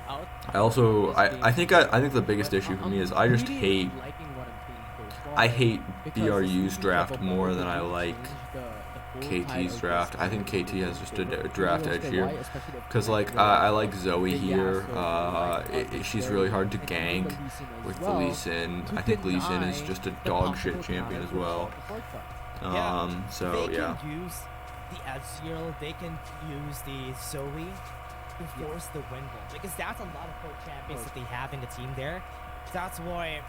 out. I also I think the biggest But issue for I'm me is I just really hate liking what I'm seeing so far I hate because BRU's this draft level more of than I really like changed the whole tide KT's of draft. this I think KT has just a game. draft Really edge why, here. especially if Because, you like, have I like Zoe the here. Yasuo, She's really hard to and gank even Lee Sin as with the well, Lee Sin. to I think Lee Sin is deny just a the dog shit possible champion as counters well. without the fork fight. So, they yeah. can use the Ezreal, they can use the Zoe to force the win goal. Because that's a lot of pro champions that they have in the team there. That's why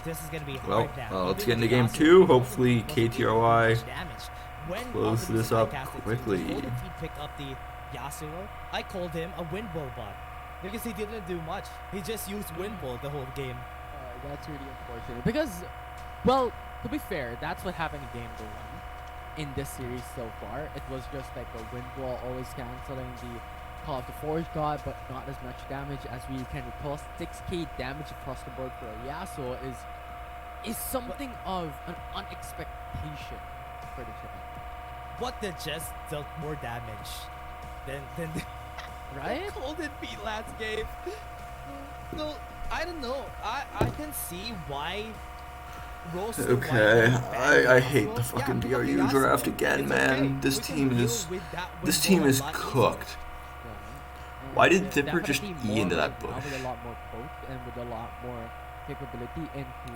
this is going to be hard now. Well, let's Even get into with game Yasuo, 2. he Hopefully wasn't able to do KTRY much damage. When close Optimus this up diecasted quickly. He picked up the Yasuo. I called him a win ball bot. Because he didn't do much. He just used win ball the whole game. That's really unfortunate because, well, to be fair, that's what happened in game 1 in this series so far. It was just like a wind wall always canceling the Call of the Forge God, but not as much damage as we can recall. 6k damage across the board for a Yasuo is something of an unexpectation for the champion. What that just dealt more damage than Right? Golden beat last game. No, I don't know. I can see why Rose. Okay, I hate the fucking BRU draft again, man. This team is cooked. Why did Dipper just E into that bush? With a lot more poke and with a lot more capability into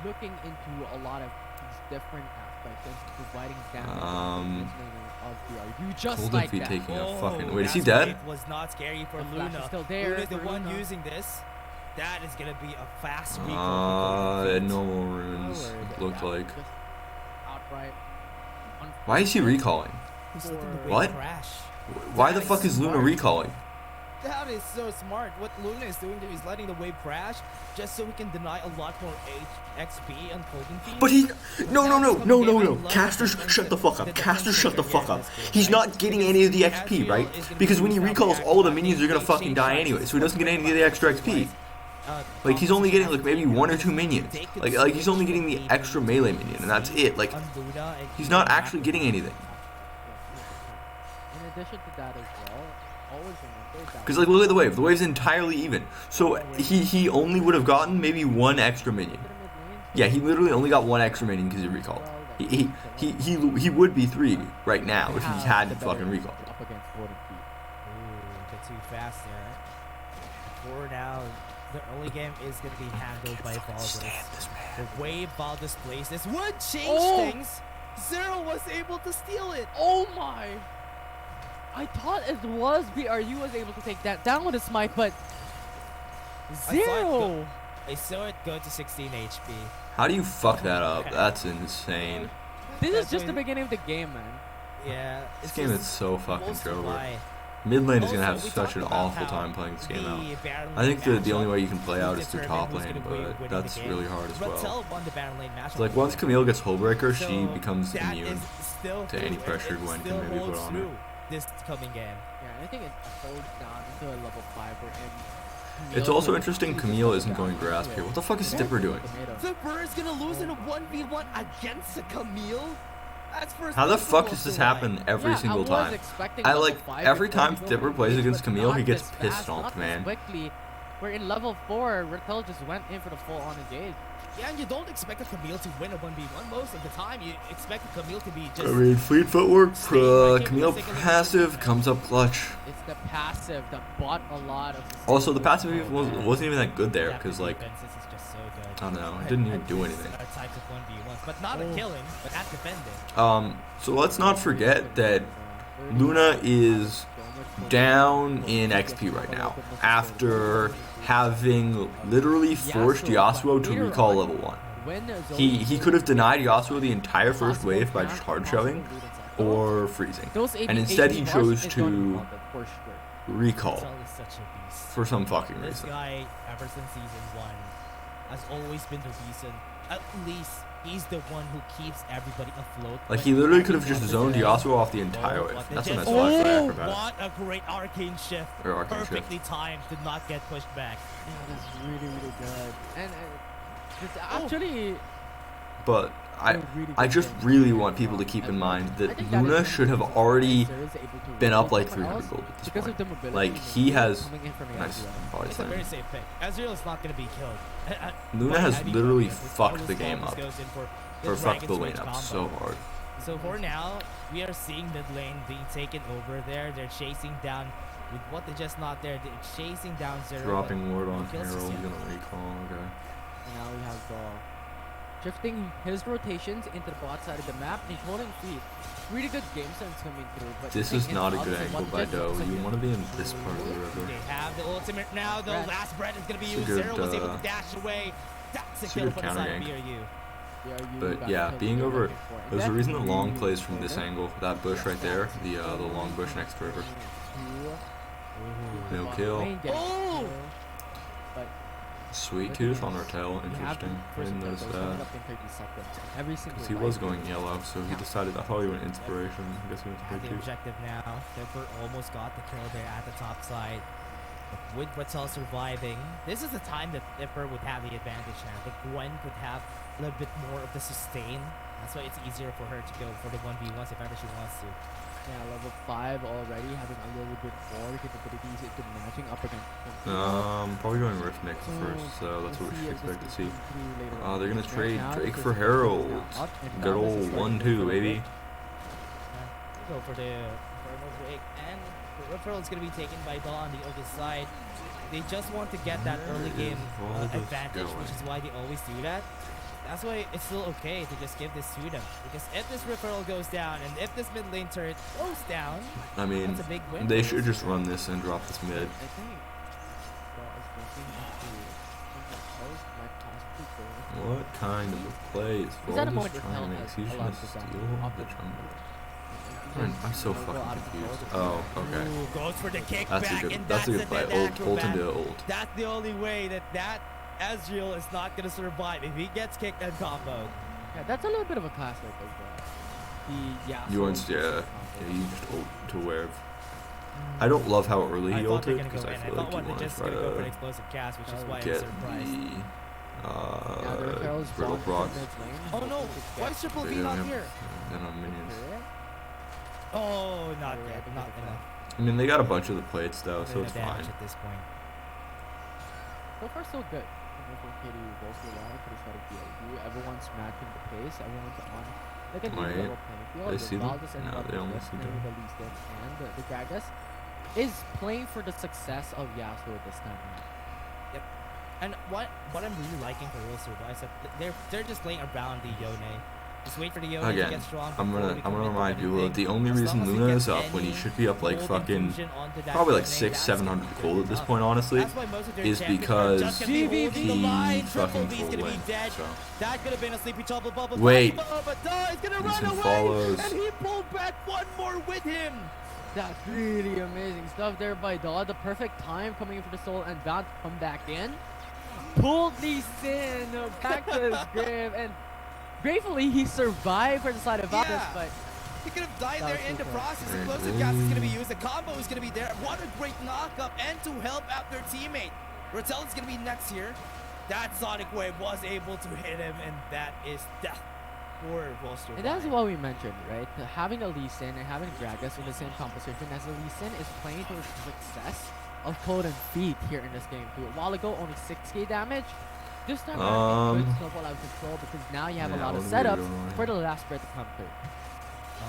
looking into a lot of these different aspects and providing damage of BRU just Cold like if he that. taking a fucking. Wait, is that he dead? spike was not scary for The flash Luna. is still there Luna's the for one Luna. using this. That is gonna be a fast recall. Normal runes looked like. Just outright. Why is he recalling? He's letting the wave What? crash. Why the fuck is Luna recalling? That is so smart. What Luna is doing there is letting the wave crash just so he can deny a lot more XP on Golden Field. But he, no. Casters, shut the fuck up. Casters, shut the fuck up. He's not getting any of the XP, right? Because when he recalls, all of the minions are gonna fucking die anyway, so he doesn't get any of the extra XP. Like, he's only getting like maybe 1 or 2 minions. Like he's only getting the extra melee minion, and that's it. Like, he's not actually getting anything. In addition to that as well, always remember that. Because, like, look at the wave. The wave's entirely even. So he only would have gotten maybe 1 extra minion. Yeah, he literally only got 1 extra minion because he recalled. He would be 3 right now if he hadn't fucking recalled. Up against Golden Feet. Ooh, get too fast there. For now, the early game is going to be handled by Valdez. The way Valdez plays this would change things. Zero was able to steal it. Oh my! I thought it was BRU was able to take that down with a smite, but Zero! I saw it go to 16 HP. How do you fuck that up? That's insane. This is just the beginning of the game, man. Yeah. This game is so fucking over. Mid lane is gonna have such an awful time playing this game out. I think the only way you can play out is through top lane, but that's really hard as well. So, like, once Camille gets Hullbreaker, she becomes immune to any pressure Gwen can maybe put on her. This coming game. Yeah, I think it holds down to a level 5 or It's also interesting Camille isn't going grasp here. What the fuck is Dipper doing? Dipper is gonna lose in a 1v1 against a Camille? That's first. How the fuck does this happen every single time? I like every time Dipper plays against Camille, he gets pissed off, man. Quickly, we're in level 4. Ratel just went in for the full-on engage. Yeah, and you don't expect a Camille to win a 1v1 most of the time. You expect a Camille to be just. I mean, fleet footwork, Camille passive comes up clutch. It's the passive that bought a lot of. Also, the passive wasn't even that good there, because, like, I don't know, it didn't even do anything. Types of 1v1s, but not at killing, but at defending. So let's not forget that Luna is down in XP right now, after having literally forced Yasuo to recall level 1. He could have denied Yasuo the entire first wave by just hard shoving or freezing, and instead he chose to recall for some fucking This reason. guy, ever since season 1, has always been the reason, at least He's the one who keeps everybody afloat. Like, when he literally could have everyone just else zoned is Yasuo off the down. entire Oh, way. what they That's a did- nice flag for Oh, acrobatics. what a great arcane shift. Or arcane shift. Perfectly timed to not get pushed back. Yeah, that's really, really good. And it's actually But a really I good just game really from want people to keep in everyone. mind I that think that is Luna one should have reason already Acer is able to been up beat like someone 300 else gold at this because point. of the mobility Like, and he has coming in from the nice Ezreal. body It's a very slam. safe pick. Ezreal is not going to be killed. Luna But has I mean, literally this fucked always the game always up. goes in for Or fucked the Dragon's lane Rage up combo. so hard. So for now, we are seeing mid lane being taken over there. They're chasing down with what they just not there. They're chasing down Zero. Dropping ward on kills Herald, us yet. gonna recall, okay. And now we have shifting his rotations into the bot side of the map. And he's holding feet. Really good game sense coming through. But This the is thing not a is, good opposite angle what by just Doe. looks like You it. want to be in this part of the river. They have the ultimate now. The Breath. last breath is going to be It's a used. good, Zero was able to dash away. That's a it's a kill good for the counter side of gank. BRU. Yeah, you But got yeah, the kill being you're over, looking for. And there's a that's reason the long really plays from this important. angle. That bush right there, the long bush next to river. No kill. Oh! But Sweet tooth on our tail, we have interesting. the I first didn't notice kill coming that. up in 30 seconds. Every single Because he fight. was going yellow, so he decided, I thought he went inspiration. I guess he went Had the sweet tooth. objective now. Dipper almost got the kill there at the top side. But with Rattel surviving, this is the time that Dipper would have the advantage now. But Gwen could have a little bit more of the sustain. That's why it's easier for her to go for the 1v1s if ever she wants to. Yeah, level 5 already, having a little bit more capabilities into matching up against. Probably going Rift next So, first, so that's what we should we'll see expect to if this see. comes through later on. They're gonna Right trade now, Drake the for first kill is Herald. now up, and Good Dallas is old starting to 1-2, go baby. Go for the Inferno break, and the referral is going to be taken by Daw on the other side. They just want to get that Where early game is all this advantage, going? which is why they always do that. That's why it's still okay to just give this to them. Because if this referral goes down, and if this mid lane turret goes down, I mean, that's a big win. they for should this just team. run this and drop this mid. I think Daw is looking into post might possibly go. What kind of a play is He's at a Volgus point where Hell trying to make? has He's a just lot gonna of steal potential off the the jungle. jungle. I'm so He's gonna go out fucking of confused. control. Oh, okay. Ooh, goes for the kickback, That's a good. and That's a good a play. dead Ult acrobat. into ult. That's the only way that Ezreal is not going to survive if he gets kicked and comboed. Yeah, that's a little bit of a classic of the Yasuo. You want, yeah, you just ult to Werv. I don't love how early he I thought they're ulted gonna because go I in. I feel thought like what you they want to just try gonna go for an to explosive cast, which is why I'm get surprised. the referrals Brittle down procs. from mid lane, Oh no! hoping to Why get is Triple They V don't not have- here? They don't have minions. correct. Oh, not Alright, yet. Not enough. I mean, they got a bunch of the plates though, so Bit it's of damage fine. at this point. So far, so good. From KT goes to the line for the side of BRU. Everyone's matching the pace. Everyone's on like a Wait, level playing field. they see them? Valdez and No, they only Valdez see playing them. the Lee Sin, and the Gragas is playing for the success of Yasuo this time around. And what I'm really liking for Real Survive is that they're just playing around the Yone. Just wait for the Yone to Again, get strong. I'm before gonna we I'm gonna commit to remind people anything. that the only As reason long as we Luna get is up when he any should be up like gold fucking infusion onto that probably like Yone, 600, that's 700 gonna be gold good at this enough. point, honestly, That's why most of their is champions are because just gonna be holding the he line. Triple fucking V's full gonna be win. dead. So That could have been a sleepy trouble bubble. Wait. But Daw is gonna run Vincent away, follows. and he pulled back one more with him. That's really amazing stuff there by Daw. The perfect time coming in for the soul and bound to come back in. Pulled Lee Sin back to his grave, and gratefully he survived for the side of Valdez, Yeah. but He could have died That there was in the super. process. Very Explosive gas is going to be good. used. The combo is going to be there. What a great knockup and to help out their teammate. Rattel is going to be next here. That Sonic Wave was able to hit him, and that is death for Wolster. and that's what we mentioned, right? Having a Lee Sin and having Gragas in the same composition as a Lee Sin is playing towards the success of Code and Feet here in this game too. A while ago, only 6k damage. This time around, it could snowball out of control because now you have a yeah, lot of what are we setups doing? for the last spread to come through. Oh,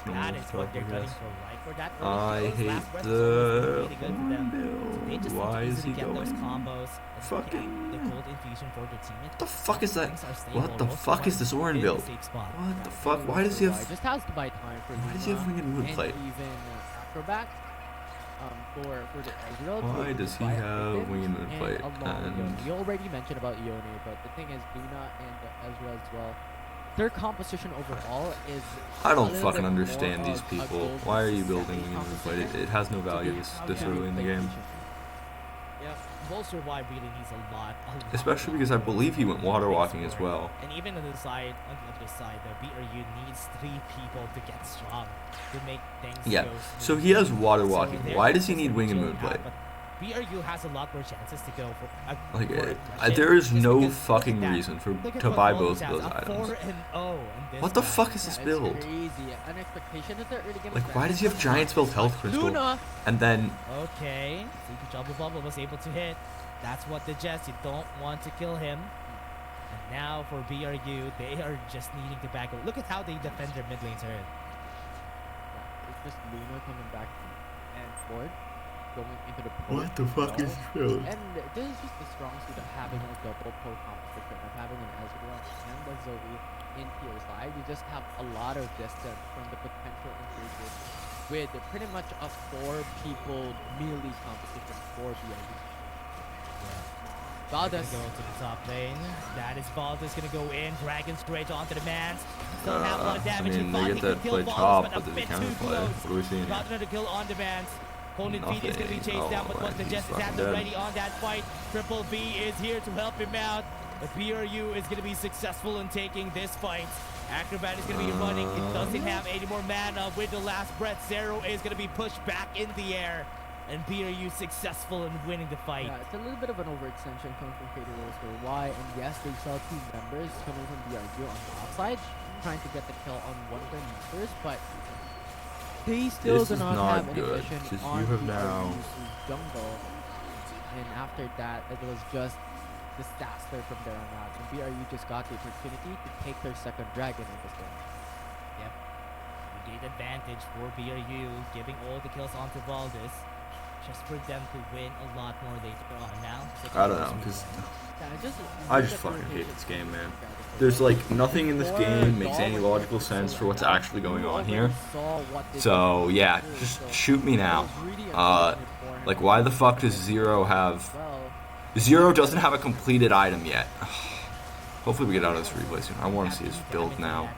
Snowball that is stuff, what they're I gunning guess. for, right? For that I early kills, hate last breath is the always really good for them. They hornbill. just Why need to is he easily get those going? combos. and Fucking- get the gold infusion for their teammate. What the fuck is that? Things are stable. What the Wolster fuck is White this in Orin the build? safe spot. What the fuck? Why does he have? Just has to buy time for Why does he have Luma fucking wood and plate? even Acrobat for the Ezreal. to Why able to does he fight have with him wing and moon and plate? along And Yone. You already mentioned about Yone, but the thing is, Luna and Ezreal as well. Their composition overall is. I a don't little fucking bit understand more these of a people. gold Why are you versus building second wing and moon plate? composition It has no to be value this how this you early in the play game. efficiently. Yeah, Vulture Y really needs a lot. Especially because I believe he went water walking as well. And even on the other side, the BRU needs 3 people to get strong to make things Yeah, go so smooth. he has water So walking. they're Why does he just need wing and chilling moon blade? out, but BRU has a lot more chances to go for Like, for aggression, there is just no because fucking look at that. reason Look at to what buy Voltage both of those has, a items. 4-0 in this What the match. fuck is this It's build? crazy. An expectation that they're really gonna Like, why does he have giant spell health crystal? Luna. And then, Okay, Sleepy Trouble Bubble was able to hit. That's what the Jets, you don't want to kill him. And now for BRU, they are just needing to back up. Look at how they defend their mid lane turret. It's just Luna coming back and forward, going into the poke. what the fuck is this build? And this is just the strong suit of having a double poke competition, of having an Ezreal and a Zoe in tier side. You just have a lot of distance from the potential engagers with pretty much a 4-people melee competition for BRU. They're Valdez. gonna go to the top lane. That is Valdez gonna go in, dragging straight onto the mans. Still have a lot of damage. I He mean, thought they he get could that kill play Valdez, top, but but a there's a bit too counterplay. close. What are we seeing Got here? another kill on the bans. Conan Feet is gonna be Nothing. chased down, but Oh, what the he's Jets is fucking at dead. already on that fight. Triple B is here to help him out. But BRU is gonna be successful in taking this fight. Acrobat is gonna be running. It doesn't have any more mana. With the last breath, Zero is gonna be pushed back in the air. And BRU successful in winning the fight. Yeah, it's a little bit of an overextension coming from KT RY. And yes, they saw 2 members coming from BRU on the outside, trying to get the kill on one of their members, but they still This do is not not have any good, vision 'cause on you have now- BRU's jungle. And after that, it was just disaster from there on out. And BRU just got the opportunity to take their second dragon in this game. Yep. Great advantage for BRU, giving all the kills onto Valdez. Just for them to win a lot more later on. Now, I don't know, because Yeah, I just fucking hate this game, man. There's like nothing in this game makes any logical sense for what's actually going on here. So yeah, just shoot me now. Like, why the fuck does Zero have... Zero doesn't have a completed item yet. Hopefully we get out of this replay soon. I want to see his build now.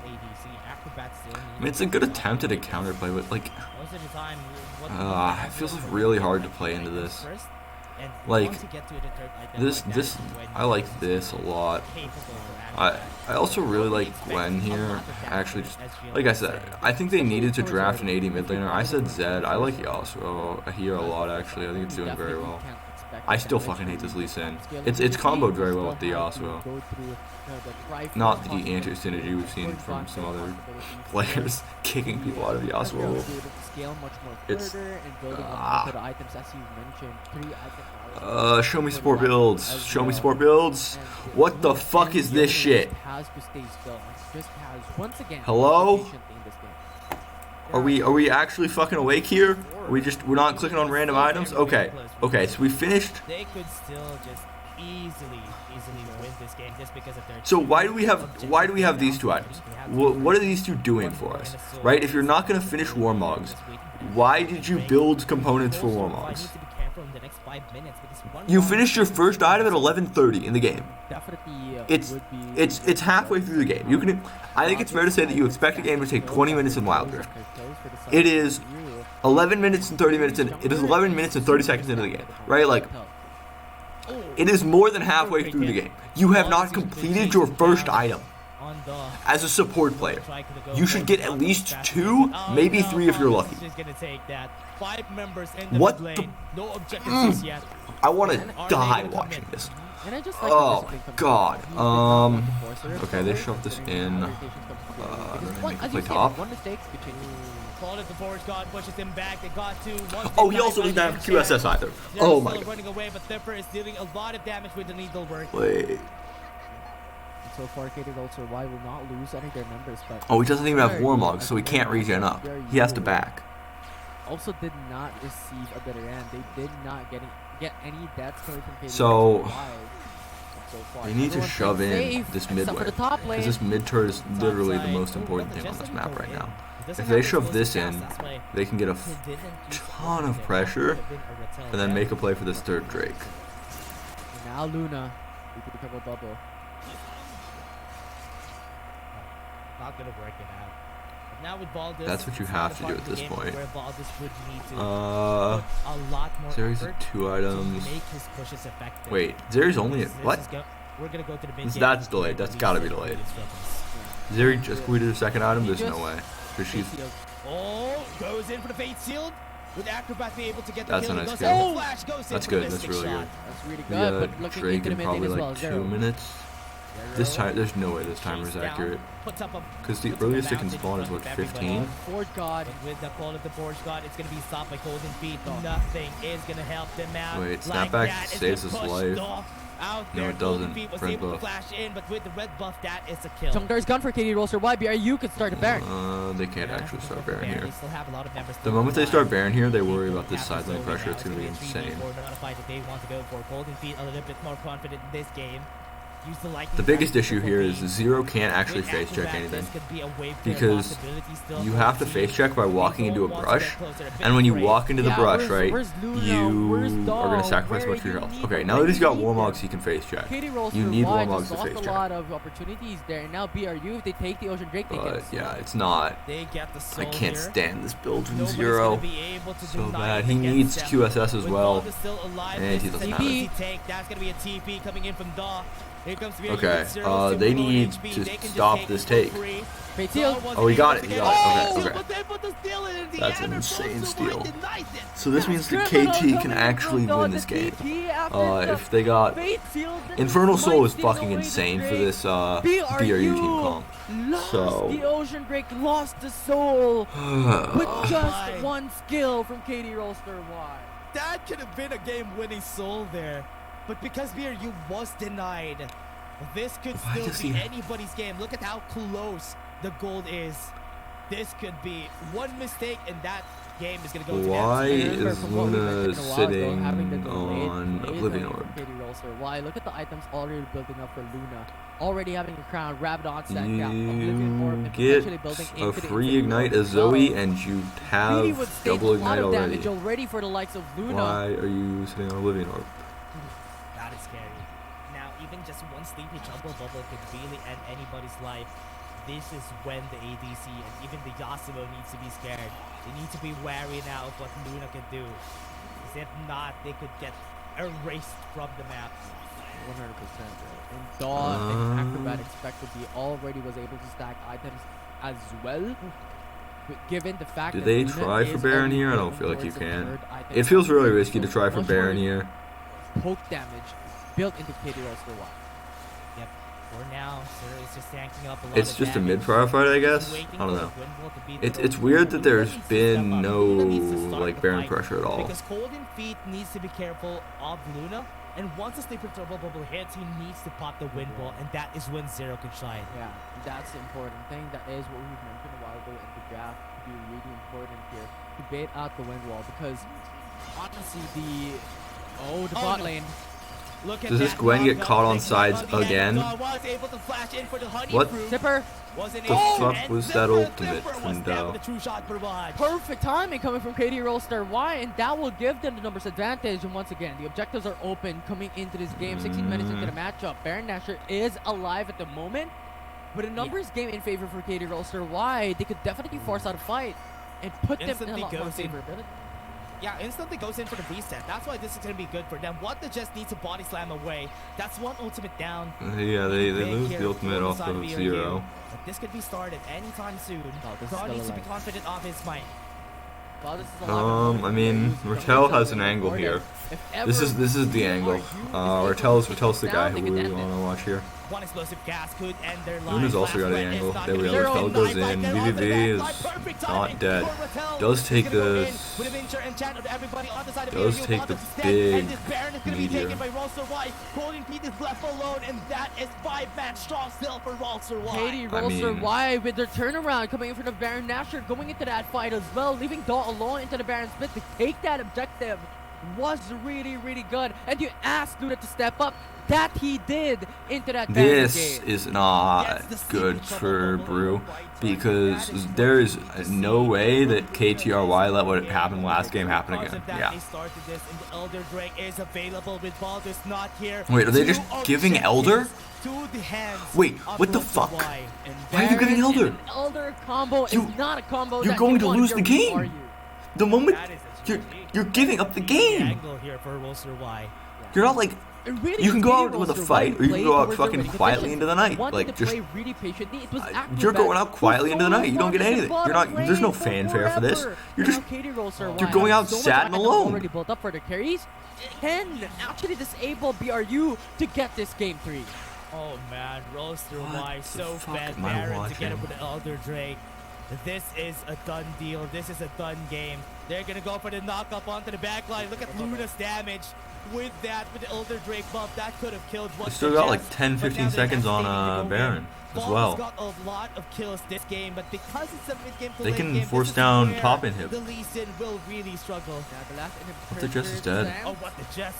I mean, it's a good attempt at a counterplay, but like... Most of the time, it feels really hard to play into this. Like, this, I like this a lot. I also really like Gwen here. Actually, just, like I said, I think they needed to draft an AD mid laner. I said Zed. I like Yasuo here a lot, actually. I think it's doing very well. I still fucking hate this Lee Sin. It's comboed very well with the Yasuo. Not the anti-synergy we've seen from some other players kicking people out of Yasuo. It's... show me support builds. Show me support builds. What the fuck is this shit? Hello? Are we actually fucking awake here? We're not clicking on random items? Okay. Okay, so we finished. They could still just easily win this game just because of their... So why do we have these 2 items? What are these 2 doing for us? Right? If you're not going to finish Warmogs, why did you build components for Warmogs? You finished your first item at 11:30 in the game. It's halfway through the game. I think it's fair to say that you expect a game to take 20 minutes in Wild Rift. It is 11 minutes and 30 minutes in. It is 11 minutes and 30 seconds into the game, right? Like, it is more than halfway through the game. You have not completed your first item. As a support player, you should get at least 2, maybe 3 if you're lucky. What the... I want to die watching this. Oh my god. Okay, they shoved this in. Play top. Oh, he also didn't have QSS either. Oh my god. Wait. So far, KT RY will not lose any of their members, but... Oh, he doesn't even have Warmogs, so he can't regen up. He has to back. Also did not receive a better end. They did not get any deaths coming from KT So... RY. So far, They need to shove in this mid lane, because this mid turret is literally the most important thing on this map right now. If they shove this in, they can get a ton of pressure, and then make a play for this third Drake. Now Luna, we could become a bubble. Not gonna work it out. Now with Baldus, That's what you it's have not to a do part at of the this game point. Where Baldus would need to put a lot more Series effort of 2 items. to make his pushes effective. Wait, Zeri's only This what? is we're gonna go to the mid game. That's delayed. That's gotta be delayed. Zeri just can we do the second item? There's no way. Because she's Oh, goes in for the fate shield. With Acrobat being able to get the That's kill. a nice Goes kill. in, flash goes in That's for good. the That's mystic really shot. good. That's really We good, got but looking Drake into the in mid probably lane as like well. 2 Zero. minutes. This time, there's no way this timer is Chase down, accurate. puts up a- Because the puts up a earliest it can mountain in spawn is front what, of everybody. 15? Ford God. But with the call of the Forge God, it's going to be stopped by Golden Feet. Nothing is going to help them out. Wait, like snapback that. It's saves been his pushed life. off Out No, there. it Golden doesn't. Feet was Red able to buff. flash in, but with the red buff, that is a kill. Chungdar's gone for KT Roaster. Why? BRU could start a Baron. They can't actually start Baron here. They still have a lot of members The moment they still start Baron here, they worry People about this have side lane slowly pressure. now. It's going to be a 3v4 insane. notified that they want to go for. Golden Feet a little bit more confident in this game. Use the lightning The biggest strike issue for here is Golden. Zero can't actually With face check Acrobat, anything. this could be a wave clear Because possibility still you for have the to team. face check by walking into a People want to brush, get closer, a bit and when you afraid. walk into the Yeah, brush, right, where's Luna? you Where's are Dawn? going to sacrifice Where much of your you health. need Okay, them? now Where that he's you got need Warmogs, them? he can face check. KT Roaster You need Y Warmogs just to lost face a check. lot of opportunities there. Now BRU, if they take the Ocean Drake, they But get yeah, it's not. They get the I soul can't here. stand this build from Nobody's Zero. gonna be able to So deny bad. it He against needs them. QSS as With well. Bond still alive, And this he is doesn't an have it. easy take. That's gonna be a TP coming in from Daw. Here comes the Okay, Zero, they super low need HP. to They can just stop take this it take. for free. Fate Daw Seal. wasn't Oh, he got able it, to he get got it. Okay, Oh, okay. but they put the steal in at the That's end, an and insane Roster steal. White denies it. So this means that Criminal KT can coming actually from win the this game. TP after the If they got Fate Seal, then Infernal might Soul is steal fucking away the insane for Drake. this BRU team comp. Lost So- the Ocean Drake, lost the soul with just my. one skill from KT Roaster Y. That could have been a game-winning soul there, but because BRU was denied, this could Why still does be he- anybody's game. Look at how close the gold is. This could be one mistake, and that game is gonna go to Why them. Remember is from what we Luna mentioned a while ago, sitting having the delayed on laser Oblivion from Orb? KT Roaster Y. Look at the items already building up for Luna. Already having a crown, Rabid onset cap, Oblivion Orb, You and get potentially building a into the free Infinity ignite Orb as as well. Zoe, and you Really have would save double a lot ignite of already. damage already for the likes of Luna. Why are you sitting on Oblivion Orb? That is scary. Now, even just one sleepy trouble bubble could really end anybody's life. This is when the ADC and even the Yasuo needs to be scared. They need to be wary now of what Luna can do. Because if not, they could get erased from the map. 100%. Right? And Dawn and Acrobat expectedly already was able to stack items as well. But given the fact Do that they Luna try for is Baron only here? I don't building feel like you towards the can. third item, It feels really so risky to try for much Baron more here. Poke damage built into KT Roaster Y. Yep. For now, Sir is just tanking up a lot It's of just a damage. mid-prior fight, I guess. Waiting I don't for know. the Gwynball to beat the It's Rogue. weird that Luna there's needs to been step up. no Luna needs to start like the Baron fight, pressure at all. Because Golden Feet needs to be careful of Luna, and once the sleeper trouble bubble hits, he needs to pop the wind ball, and that is when Zero can shine. Yeah, that's the important thing. That is what we've mentioned a while ago in the draft to be really important here to bait out the wind wall because honestly the bot no. lane. Look at Does this that Gwen get knockdown. caught on Big sides knock on the end. again? Dawn was able to flash in for the honey What? fruit. Zipper, Wasn't The able to, fuck and was that Zipper ultimate was from down Dow? with a true shot barrage. perfect timing coming from KT Roaster Y, and that will give them the numbers advantage. And once again, the objectives are open coming into this game. 16 minutes into the matchup, Baron Nashor is alive at the moment, but a numbers game in favor for KT Roaster Y. They could definitely force out a fight and put them in a Instantly lot more goes in. favorability. Yeah, instantly goes in for the reset. That's why this is going to be good for them. What they just need to body slam away. That's one ultimate down. Yeah, they Big lose here the ultimate for off side of BRU. Zero. But this could be started anytime soon. Oh, this is Dawn still needs to be alive. confident of his might. Wow, this is a lot of I mean, Ratel has an angle here. This is the angle. Ratel's the guy who we want to watch here. One explosive gas could end their life. Luna's also got an angle. There we go. Ratel goes in. VVV is not dead. Does take the big meteor. Golden Feet is left alone, and that is 5-man strong still for Rolster Y. KT Roaster mean- Y with their turnaround coming in from the Baron Nashor, going into that fight as well, leaving Daw alone into the Baron split to take that objective. was really, really good. And you asked Luna to step up. That he did into that This game. is not good for Brew because there is no way that KTRY let what happened last game happen again. Yeah. Wait, are they just giving Elder? Wait, what the fuck? Why are you giving Elder? An Elder combo is not a combo. You're going to lose the game. The moment you're giving up the game. You're not like. Really, you can go out with a fight, or you can go out fucking quietly into the night. Like, just really patiently. It was you're going out quietly into the night. You don't get anything. You're not. There's no fanfare for this. You're just. You're going out sad and alone. Already built up for the carries. Can actually disable BRU to get this game 3. Oh man, Roaster Y What so the fuck bad am I Baron watching? to get it with the Elder Drake. This is a done deal. This is a done game. They're gonna go for the knock up onto the back line. Look at Luna's damage. With that, with the Elder Drake buff, that could have killed one. They still got like 10-15 seconds on Baron as well. Got a lot of kills this game, but because it's a mid-game to They late can game, force this is down where top inhib. the Lee Sin will really struggle. Yeah, the last The Jess is dead. Oh, what the Jess?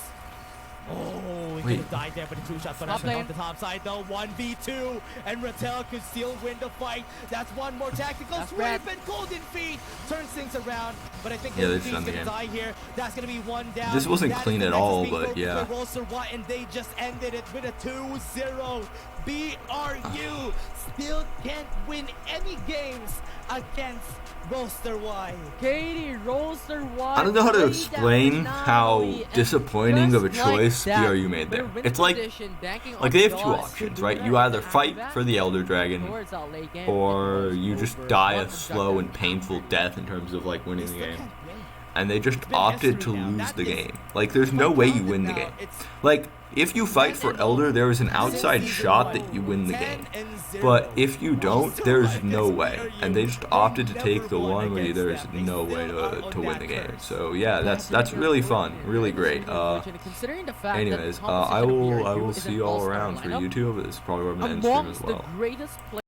Oh, he Wait. could have died there, but the 2 shots gonna Top happen lane. on the top side though. 1v2, and Rattel could still win the fight. That's one more tactical That's sweep, red. and Golden Feet turns things around. But I think Yeah, Golden they've Feet's done the gonna game. die here. That's gonna be one down. This wasn't That is clean the at Nexus all, being but broken yeah. by Rolster Watt, and they just ended it with a 2-0. BRU still can't win any games against Roaster Y. Katie Roaster Y. I don't know how to played explain that how finale, and disappointing of a just like choice that, BRU made there. they're in It's like position, banking on they have two Jaws. options, right? Luna You either is fight active for the Elder Dragon, towards that late game. or It was you just over. die One a slow and objective. painful death in terms of like winning the Still game. can't win. And they just been opted to history now. lose That the is- game. Like, there's no way you win the game. Like, if you fight for Elder, there is an outside shot that you win the game. But if you don't, there's no way. And they just opted to take the one where there's no way to win the game. So yeah, that's really fun, really great. Considering the fact Anyways, that I composition of will BRU is see an you all all-star around for lineup, YouTube. This is probably where I'm gonna end stream as amongst the well. greatest players